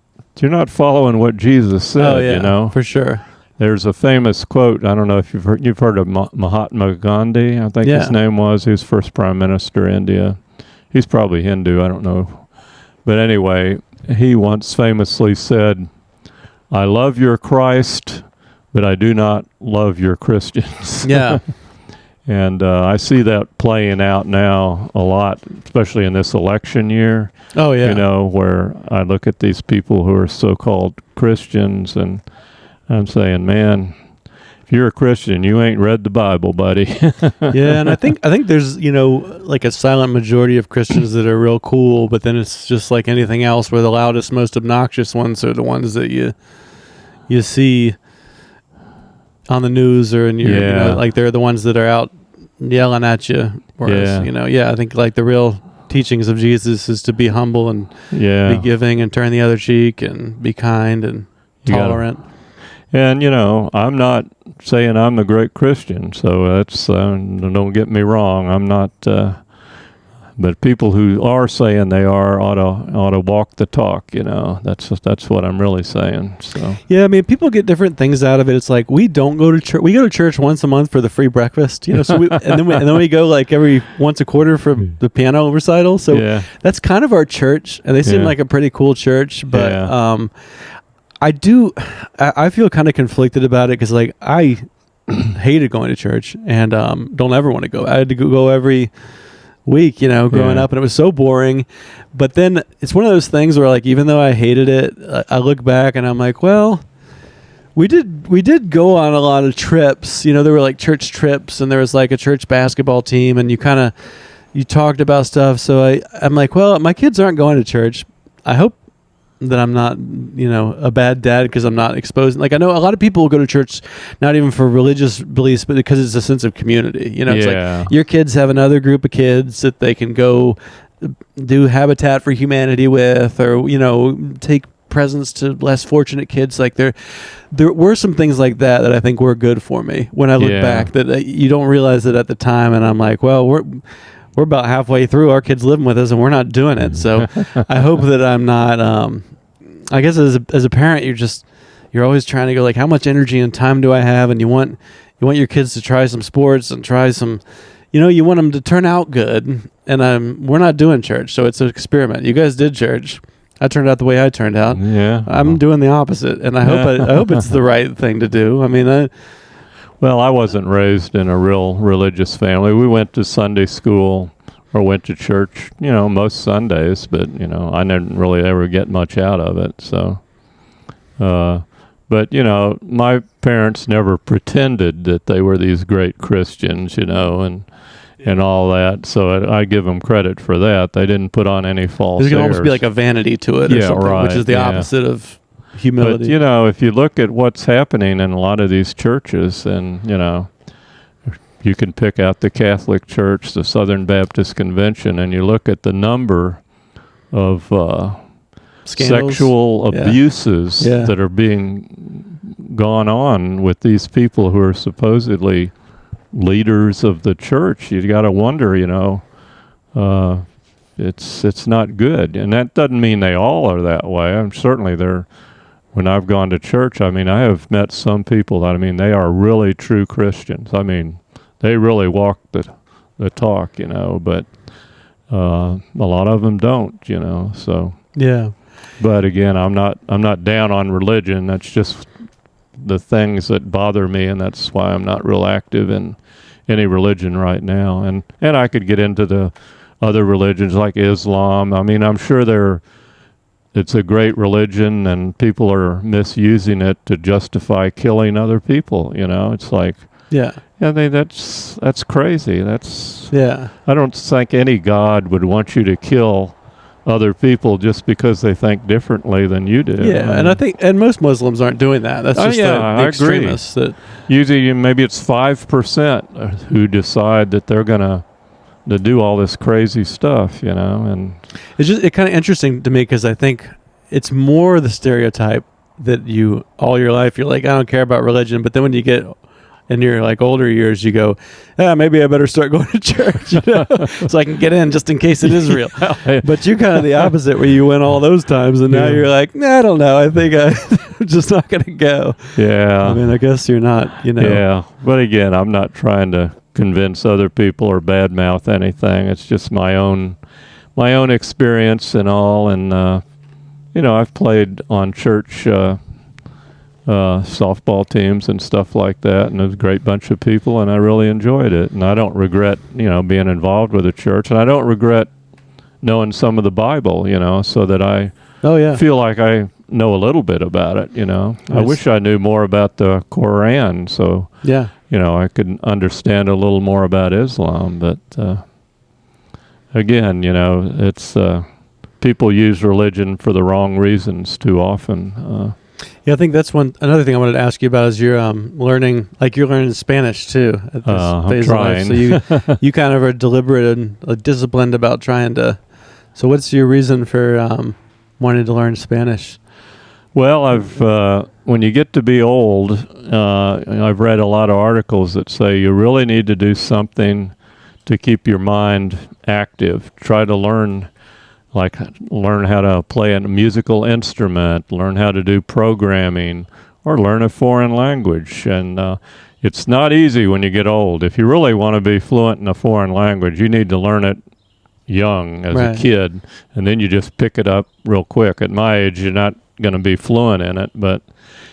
following what Jesus said. Oh, yeah, you know, for sure. There's a famous quote. I don't know if you've heard of Mahatma Gandhi. I think his name was. He was first prime minister of India. He's probably Hindu. I don't know, but anyway, he once famously said, "I love your Christ, but I do not love your Christians." Yeah. And I see that playing out now a lot, especially in this election year. Oh, yeah. You know, where I look at these people who are so-called Christians, and I'm saying, man, if you're a Christian, you ain't read the Bible, buddy. Yeah, and I think there's, you know, like a silent majority of Christians that are real cool, but then it's just like anything else, where the loudest, most obnoxious ones are the ones that you see on the news or in your, you know, like they're the ones that are out yelling at you. Whereas, you know, I think like the real teachings of Jesus is to be humble and be giving and turn the other cheek and be kind and tolerant. And, you know, I'm not saying I'm a great Christian, so that's, don't get me wrong. I'm not, but people who are saying they are ought to walk the talk, you know. That's what I'm really saying. So yeah, I mean, people get different things out of it. It's like we don't go to church. We go to church once a month for the free breakfast, you know. So and then we go like every once a quarter for the piano recital. So that's kind of our church, and they seem like a pretty cool church. But I feel kind of conflicted about it because like I hated going to church and don't ever want to go. I had to go every week, you know, growing up, and it was so boring. But then it's one of those things where like even though I hated it, I look back and I'm like, well, we did go on a lot of trips. You know, there were like church trips, and there was like a church basketball team, and you talked about stuff. So I'm like, well, my kids aren't going to church. I hope that I'm not, you know, a bad dad because I'm not exposing. Like I know a lot of people will go to church not even for religious beliefs, but because it's a sense of community. You know, it's like your kids have another group of kids that they can go do Habitat for Humanity with, or you know, take presents to less fortunate kids. Like there were some things like that I think were good for me when I look back. That you don't realize it at the time, and I'm like, well, we're about halfway through. Our kids living with us, and we're not doing it. So I hope that I'm not. I guess as a parent, you're always trying to go like, how much energy and time do I have? And you want your kids to try some sports and try some, you know, you want them to turn out good. And we're not doing church, so it's an experiment. You guys did church. I turned out the way I turned out. Yeah, I'm doing the opposite, and I hope it's the right thing to do. I mean, well, I wasn't raised in a real religious family. We went to Sunday school or went to church, you know, most Sundays, but, you know, I didn't really ever get much out of it. So, But, my parents never pretended that they were these great Christians, and all that. So I give them credit for that. They didn't put on any false airs. There can almost be like a vanity to it or something, right, which is the opposite of humility. But, if you look at what's happening in a lot of these churches, and, you can pick out the Catholic Church, the Southern Baptist Convention, and you look at the number of Scandals. Sexual abuses that are being gone on with these people who are supposedly leaders of the church. You got to wonder, it's not good, and that doesn't mean they all are that way. I'm certainly there. When I've gone to church, I have met some people that they are really true Christians. They really walk the talk, but a lot of them don't, So yeah. But again, I'm not down on religion. That's just the things that bother me, and that's why I'm not real active in any religion right now. And I could get into the other religions like Islam. I'm sure it's a great religion, and people are misusing it to justify killing other people. It's like, that's crazy. I don't think any God would want you to kill other people just because they think differently than you do. Yeah, and I think most Muslims aren't doing that. That's just the extremists. That usually, maybe it's 5% who decide that they're gonna do all this crazy stuff, and it's kind of interesting to me because I think it's more the stereotype that all your life you're like, I don't care about religion, but then when you get in your older years, you go, maybe I better start going to church, so I can get in just in case it is real. But you're kind of the opposite, where you went all those times, and now you're like, I don't know. I think I'm just not going to go. Yeah. I guess you're not. Yeah. But again, I'm not trying to convince other people or badmouth anything. It's just my own experience and all. And I've played on church softball teams and stuff like that, and it was a great bunch of people, and I really enjoyed it, and I don't regret being involved with the church, and I don't regret knowing some of the Bible, so that I feel like I know a little bit about it. Nice. I wish I knew more about the Quran, so I could understand a little more about Islam. But again, it's people use religion for the wrong reasons too often. I think that's another thing I wanted to ask you about is you're learning Spanish too at this phase of life. So you kind of are deliberate and disciplined about trying to. So what's your reason for wanting to learn Spanish? Well, when you get to be old, I've read a lot of articles that say you really need to do something to keep your mind active. Try to learn how to play a musical instrument, learn how to do programming, or learn a foreign language. And it's not easy when you get old. If you really want to be fluent in a foreign language, you need to learn it young as a kid, and then you just pick it up real quick. At my age, you're not going to be fluent in it, but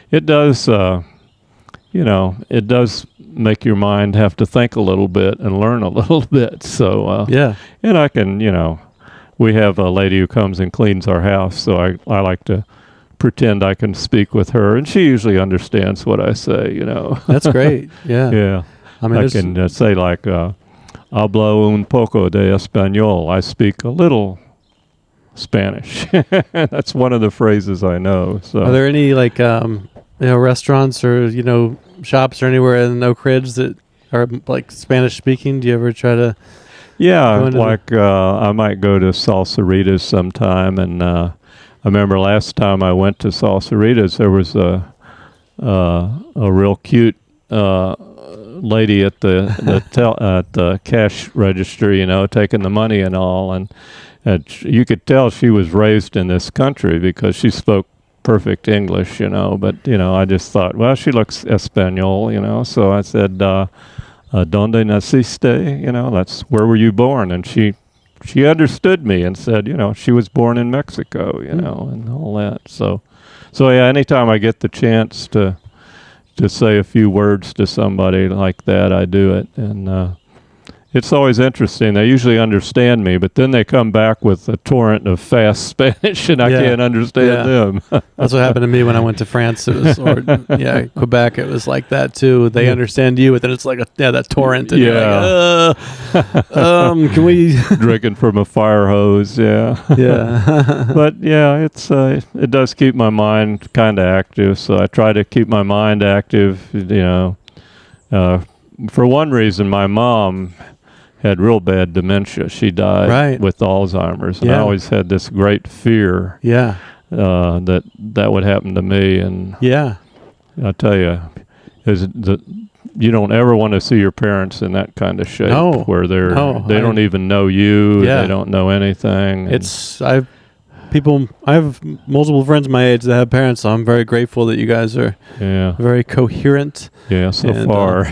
it does, it does make your mind have to think a little bit and learn a little bit. So, and I can, we have a lady who comes and cleans our house, so I like to pretend I can speak with her, and she usually understands what I say, That's great. Yeah. Yeah. I can say hablo un poco de español. I speak a little Spanish. That's one of the phrases I know. So, are there any restaurants or shops or anywhere in Oak Ridge that are Spanish speaking? Do you ever try to? Yeah, I might go to Salsaritas sometime, and I remember last time I went to Salsaritas, there was a real cute lady at the cash register, taking the money and all, and you could tell she was raised in this country because she spoke perfect English, But I just thought, well, she looks Espanol, So I said, "Donde naciste?" That's where were you born? And she understood me and said, she was born in Mexico, and all that. So yeah, anytime I get the chance to say a few words to somebody like that, I do it. And it's always interesting. They usually understand me, but then they come back with a torrent of fast Spanish, and I can't understand them. That's what happened to me when I went to France. It was, Quebec. It was like that too. They understand you, but then it's like that torrent. And you're like, can we drinking from a fire hose? Yeah. But yeah, it does keep my mind kind of active. So I try to keep my mind active. For one reason, my mom had real bad dementia. She died with Alzheimer's, and I always had this great fear that would happen to me. And I tell you, you don't ever want to see your parents in that kind of shape where they don't even know you. They don't know anything. I have multiple friends my age that have parents, so I'm very grateful that you guys are very coherent. So far.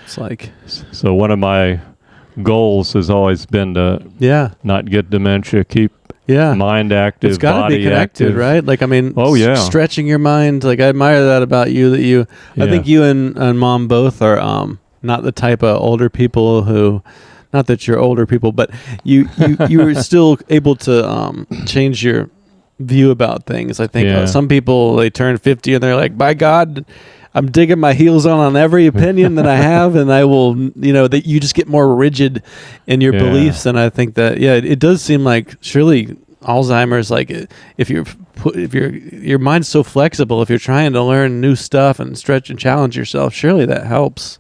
It's like, so one of my goals has always been to not get dementia, keep mind active, it's got to be connected, active. Right? Like, I mean, stretching your mind. Like, I admire that about you. I think you and Mom both are not the type of older people who. Not that you're older people, but you were still able to change your view about things. I think some people, they turn 50 and they're like, by God, I'm digging my heels on every opinion that I have, and I will, that you just get more rigid in your beliefs. And I think that, it does seem like surely Alzheimer's, like if your mind's so flexible, if you're trying to learn new stuff and stretch and challenge yourself, surely that helps.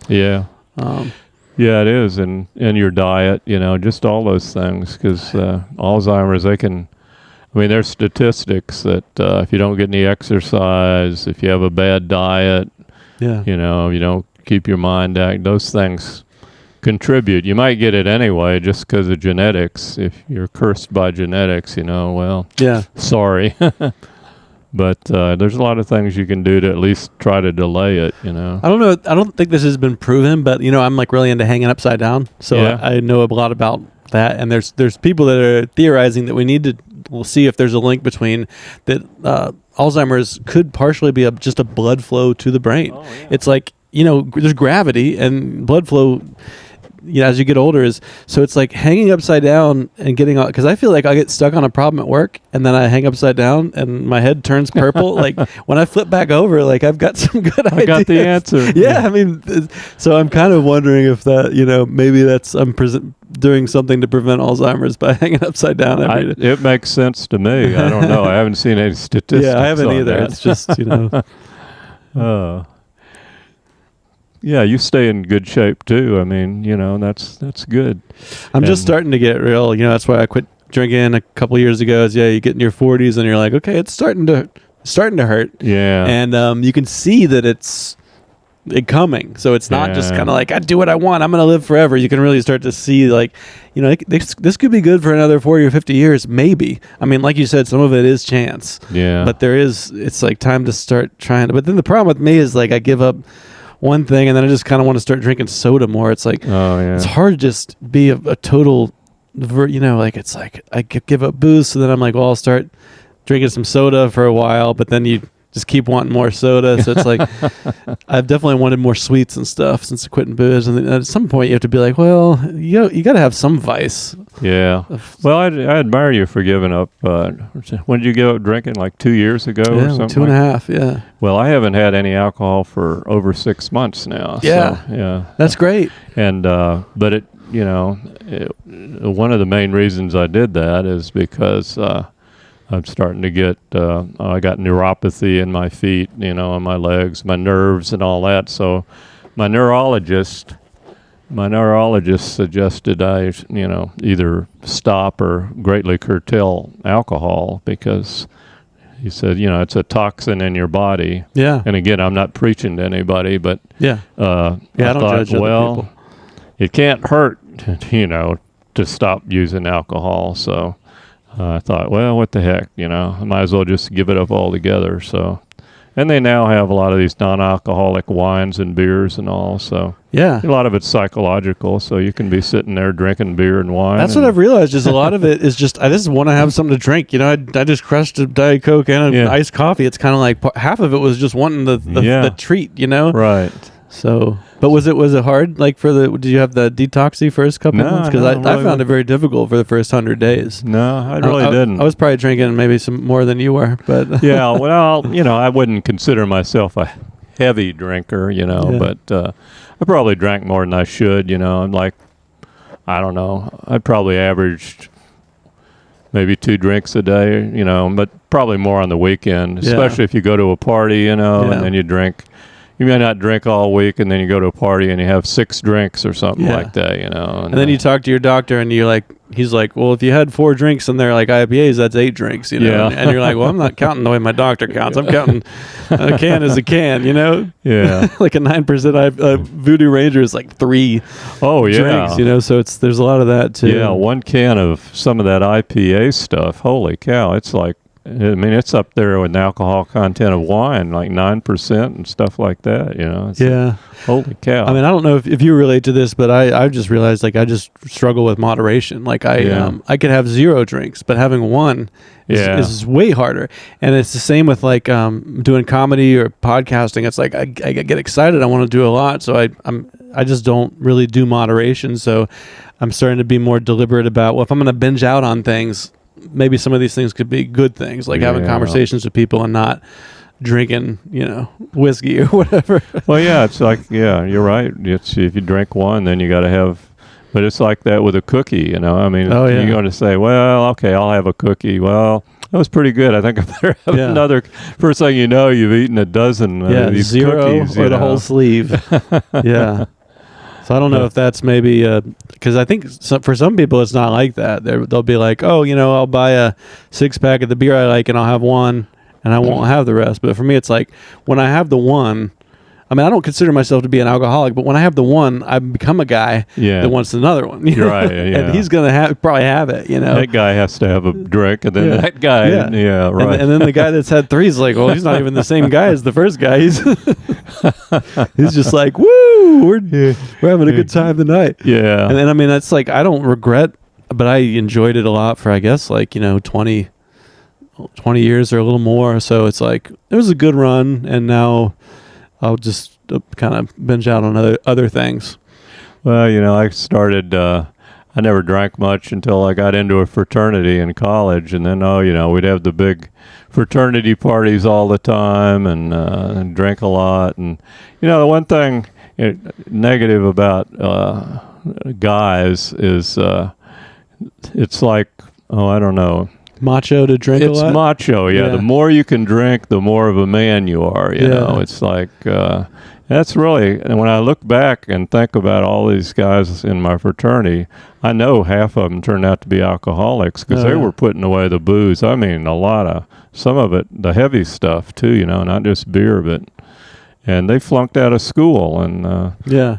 Yeah, it is. And your diet, just all those things, because Alzheimer's, there's statistics that if you don't get any exercise, if you have a bad diet, you don't keep your mind active, those things contribute. You might get it anyway just because of genetics. If you're cursed by genetics, sorry. But there's a lot of things you can do to at least try to delay it, I don't know. I don't think this has been proven, but, I'm like really into hanging upside down. So I know a lot about that. And there's people that are theorizing that we'll see if there's a link between that. Alzheimer's could partially be just a blood flow to the brain. Oh, yeah. It's like, there's gravity and blood flow, as you get older so it's like hanging upside down and getting on, because I feel like I get stuck on a problem at work and then I hang upside down and my head turns purple. Like when I flip back over, like I've got some good ideas. I got the answer. So I'm kind of wondering if that, maybe I'm doing something to prevent Alzheimer's by hanging upside down every day. It makes sense to me. I don't know. I haven't seen any statistics. I haven't either. That. It's just, you stay in good shape too. That's good. I'm just starting to get real. That's why I quit drinking a couple of years ago. You get in your 40s and you're like, okay, it's starting to hurt. Yeah. And you can see that it's coming. So it's not just kind of like, I do what I want, I'm going to live forever. You can really start to see like, this could be good for another 40 or 50 years, maybe. Like you said, some of it is chance. Yeah. But it's like time to start trying to, but then the problem with me is like I give up one thing and then I just kind of want to start drinking soda more. It's like, it's hard to just be a total, it's like I give up booze. So then I'm like, well, I'll start drinking some soda for a while, but then you just keep wanting more soda. So it's like, I've definitely wanted more sweets and stuff since quitting booze. And then at some point you have to be like, well, you got to have some vice. Yeah. Well, I admire you for giving up. When did you give up drinking? Like 2 years ago or something? 2.5. Yeah. Well, I haven't had any alcohol for over 6 months now. Yeah. So, that's great. And, but one of the main reasons I did that is because, I'm starting to get, I got neuropathy in my feet, on my legs, my nerves and all that. So my neurologist suggested I, either stop or greatly curtail alcohol because he said, it's a toxin in your body. Yeah. And again, I'm not preaching to anybody, but I don't judge other people. It can't hurt, to stop using alcohol. So I thought, well, what the heck, I might as well just give it up altogether. So, and they now have a lot of these non-alcoholic wines and beers and all. So, a lot of it's psychological. So you can be sitting there drinking beer and wine. That's what I've realized is a lot of it is just, I just want to have something to drink. I just crushed a Diet Coke and an iced coffee. It's kind of like half of it was just wanting the treat, Right. So, but was it hard? Like did you have the detoxy first couple months? Because I found it very difficult for the first 100 days. No, I really didn't. I was probably drinking maybe some more than you were, but yeah. Well, I wouldn't consider myself a heavy drinker, but I probably drank more than I should. I'm like, I don't know. I probably averaged maybe 2 drinks a day, but probably more on the weekend, especially if you go to a party, and then you drink. You may not drink all week, and then you go to a party and you have 6 drinks or something like that, And then you talk to your doctor, and he's like, well, if you had 4 drinks and they're like IPAs, that's 8 drinks, Yeah. And you're like, well, I'm not counting the way my doctor counts. I'm counting a can as a can, Yeah. Like a 9% Voodoo Ranger is like 3 drinks, so there's a lot of that too. Yeah, 1 can of some of that IPA stuff, holy cow, it's like, it's up there with the alcohol content of wine, like 9% and stuff like that, holy cow. I don't know if you relate to this, but I just realized, like, I just struggle with moderation. Like, I could have 0 drinks, but having 1 is way harder. And it's the same with, like, doing comedy or podcasting. It's like, I get excited. I want to do a lot. So I just don't really do moderation. So I'm starting to be more deliberate about, well, if I'm going to binge out on things, maybe some of these things could be good things, like having conversations with people and not drinking, whiskey or whatever. Well, yeah, it's like, you're right. It's, if you drink 1, then you got to have, but it's like that with a cookie, You're going to say, well, okay, I'll have a cookie. Well, that was pretty good. I think I better have another. First thing you know, you've eaten a dozen of these 0 cookies. Or the whole sleeve. Yeah. So I don't know if that's maybe because I think for some people it's not like that. They'll be like, oh, I'll buy a 6-pack of the beer I like and I'll have 1 and I won't have the rest. But for me, it's like when I have the 1, I don't consider myself to be an alcoholic, but when I have the 1, I become a guy that wants another one. You're right. Yeah. And he's gonna probably have it. That guy has to have a drink, and then that guy, right. And then the guy that's had 3 is like, well, he's not even the same guy as the first guy. He's just like, woo, we're having a good time tonight. Yeah. And then that's like, I don't regret, but I enjoyed it a lot for, I guess, like 20 years or a little more. So it's like it was a good run, and now I'll just kind of binge out on other things. Well, I started, I never drank much until I got into a fraternity in college. And then, we'd have the big fraternity parties all the time and drink a lot. And, the one thing negative about guys is it's like, I don't know. Macho to drink a lot? It's macho, yeah. The more you can drink, the more of a man you are, you know. It's like, that's really, and when I look back and think about all these guys in my fraternity, I know half of them turned out to be alcoholics because they were putting away the booze. A lot of, some of it, the heavy stuff too, not just beer, but, and they flunked out of school, and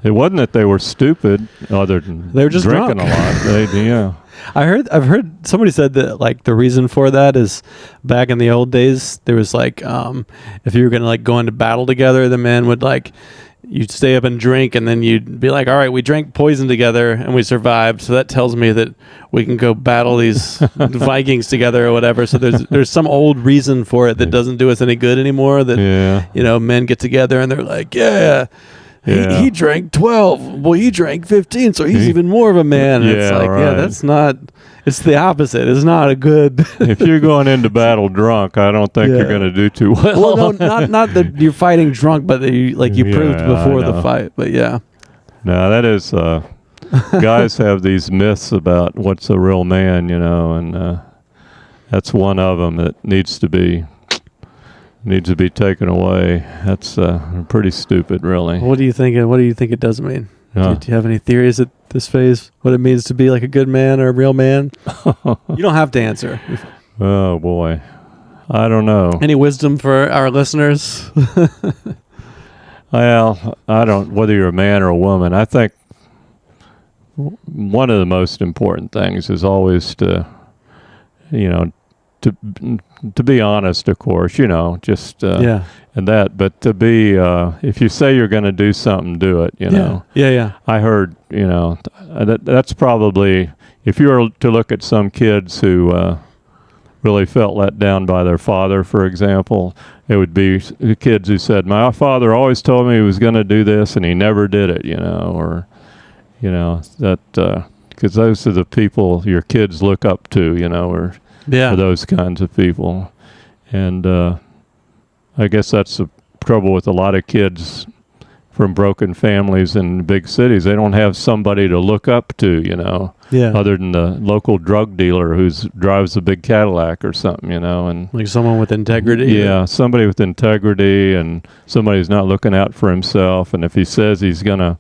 it wasn't that they were stupid, other than they were just drinking drunk. A lot. I've heard somebody said that, like, the reason for that is back in the old days, there was like, if you were going to like go into battle together, the men would like, you'd stay up and drink, and then you'd be like, all right, we drank poison together and we survived. So that tells me that we can go battle these Vikings together or whatever. So there's some old reason for it that doesn't do us any good anymore, that, men get together and they're like, he drank 12. Well, he drank 15, so he's even more of a man. And it's like, that's not. It's the opposite. It's not a good. If you're going into battle drunk, I don't think you're going to do too well. Well, no, not that you're fighting drunk, but that you proved before the fight. But no, that is. Guys have these myths about what's a real man, and that's one of them that needs to be taken away. That's pretty stupid, really. What do you think? What do you think it does mean? Do you have any theories at this phase? What it means to be like a good man or a real man? You don't have to answer. Oh boy, I don't know. Any wisdom for our listeners? Well, I don't. Whether you're a man or a woman, I think one of the most important things is always to be honest, of course, just and that, but to be if you say you're going to do something, do it, I heard, that's probably, if you were to look at some kids who really felt let down by their father, for example. It would be kids who said, my father always told me he was going to do this and he never did it, or, that, because those are the people your kids look up to, or those kinds of people. And I guess that's the trouble with a lot of kids from broken families in big cities. They don't have somebody to look up to, other than the local drug dealer who drives a big Cadillac or something, and like someone with integrity. Yeah, somebody with integrity and somebody who's not looking out for himself. And if he says he's gonna,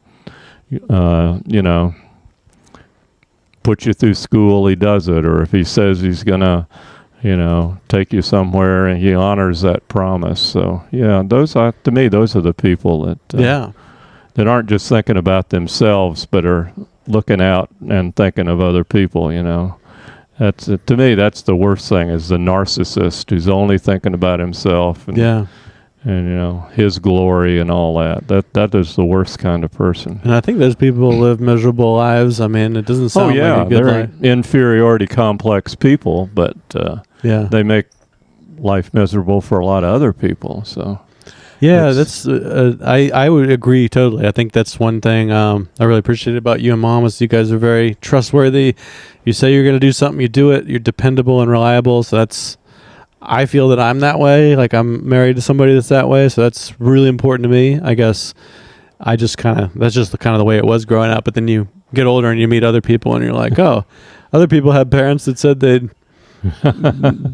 put you through school, he does it. Or if he says he's gonna, take you somewhere, and he honors that promise. So to me, those are the people that that aren't just thinking about themselves, but are looking out and thinking of other people. That's to me, that's the worst thing, is the narcissist who's only thinking about himself and his glory and all that. That is the worst kind of person. And I think those people live miserable lives. I mean, it doesn't sound like a good they're life. Inferiority complex people, but they make life miserable for a lot of other people. So that's I would agree totally. I think that's one thing I really appreciate about you and Mom, is you guys are very trustworthy. You say you're going to do something, you do it. You're dependable and reliable. So I feel that I'm that way. Like, I'm married to somebody that's that way. So that's really important to me. I guess that's just kind of the way it was growing up. But then you get older and you meet other people and you're like, oh, other people have parents that said they'd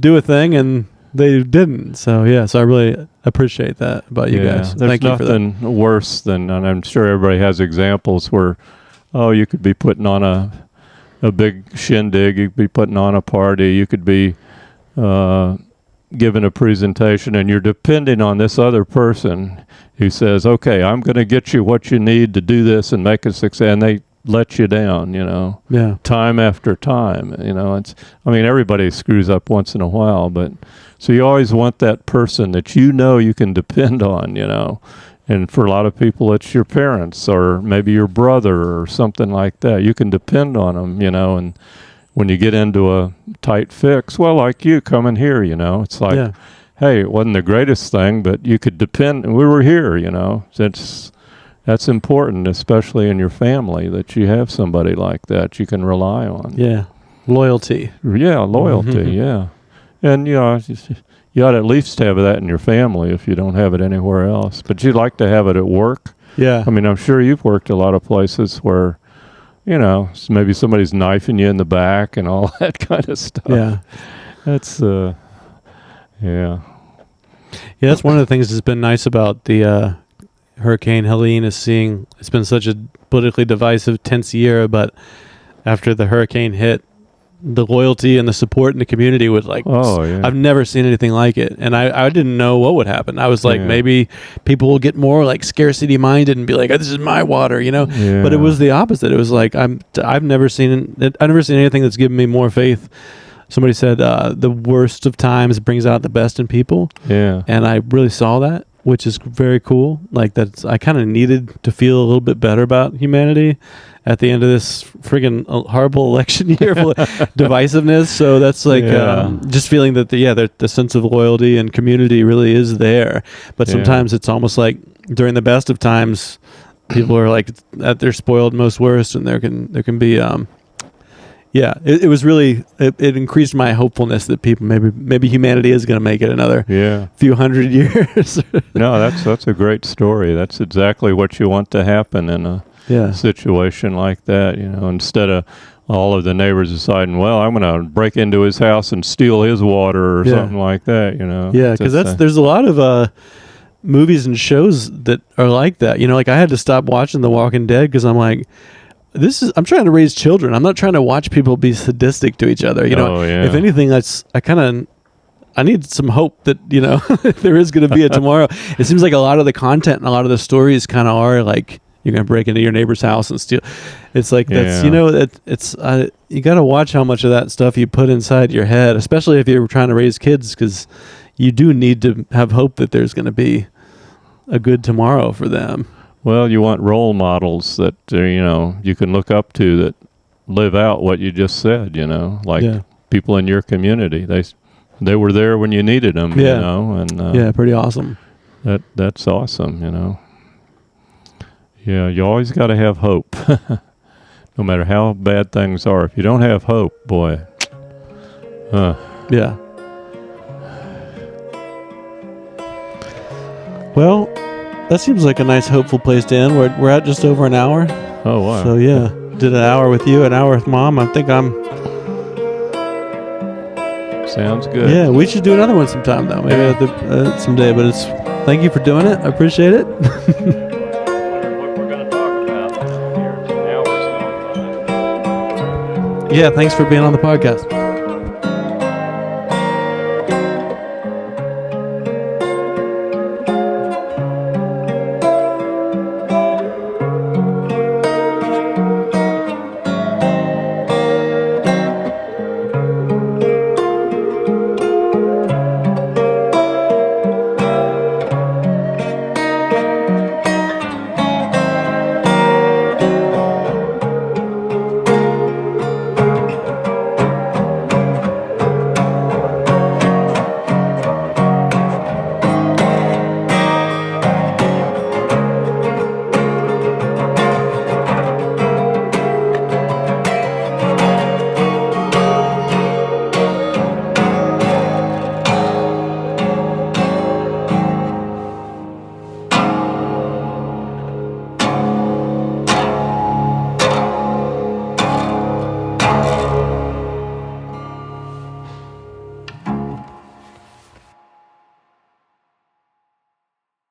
do a thing and they didn't. So I really appreciate that about you guys. Thank you for that. There's nothing worse than, and I'm sure everybody has examples where, you could be putting on a big shindig, you could be putting on a party, you could be giving a presentation, and you're depending on this other person who says, okay, I'm going to get you what you need to do this and make a success, and they let you down, time after time. Everybody screws up once in a while, but so you always want that person that you can depend on, and for a lot of people it's your parents or maybe your brother or something like that. You can depend on them, and when you get into a tight fix, well, like you coming here, it's like, hey, it wasn't the greatest thing, but you could depend, and we were here, that's important, especially in your family, that you have somebody like that you can rely on. Yeah. Loyalty. Yeah, loyalty, yeah. And, you ought to at least have that in your family if you don't have it anywhere else. But you'd like to have it at work. Yeah. I'm sure you've worked a lot of places where, maybe somebody's knifing you in the back and all that kind of stuff. Yeah. That's, Yeah, that's one of the things that's been nice about the Hurricane Helene, is seeing it's been such a politically divisive, tense year, but after the hurricane hit, the loyalty and the support in the community was like, I've never seen anything like it. And I didn't know what would happen. I was like, maybe people will get more like scarcity minded and be like, this is my water, but it was the opposite. It was like, I've never seen anything that's given me more faith. Somebody said, the worst of times brings out the best in people. Yeah. And I really saw that, which is very cool. Like, I kind of needed to feel a little bit better about humanity at the end of this friggin' horrible election year full of divisiveness. So that's like just feeling that the sense of loyalty and community really is there. But sometimes it's almost like during the best of times, people are like at their spoiled most worst, and there can be it was really it increased my hopefulness that people maybe humanity is going to make it another few hundred years. No, that's a great story. That's exactly what you want to happen in a situation like that. Instead of all of the neighbors deciding, well, I'm going to break into his house and steal his water or something like that. Yeah, because there's a lot of movies and shows that are like that. Like I had to stop watching The Walking Dead because I'm like, I'm trying to raise children. I'm not trying to watch people be sadistic to each other. If anything, I need some hope that, there is going to be a tomorrow. It seems like a lot of the content and a lot of the stories kind of are like, you're going to break into your neighbor's house and steal. It's like, that's, you got to watch how much of that stuff you put inside your head, especially if you're trying to raise kids, because you do need to have hope that there's going to be a good tomorrow for them. Well, you want role models that, you can look up to that live out what you just said, like people in your community. they were there when you needed them. Yeah. You know, and pretty awesome. That's awesome. You know. Yeah, you always got to have hope, no matter how bad things are. If you don't have hope, boy. Yeah. Well, that seems like a nice, hopeful place to end. We're at just over an hour. Oh, wow. So, yeah. Did an hour with you, an hour with Mom. I think Sounds good. Yeah, we should do another one sometime, though. Maybe someday. But thank you for doing it. I appreciate it. What we're going to talk about here. Now we're going. Yeah, thanks for being on the podcast.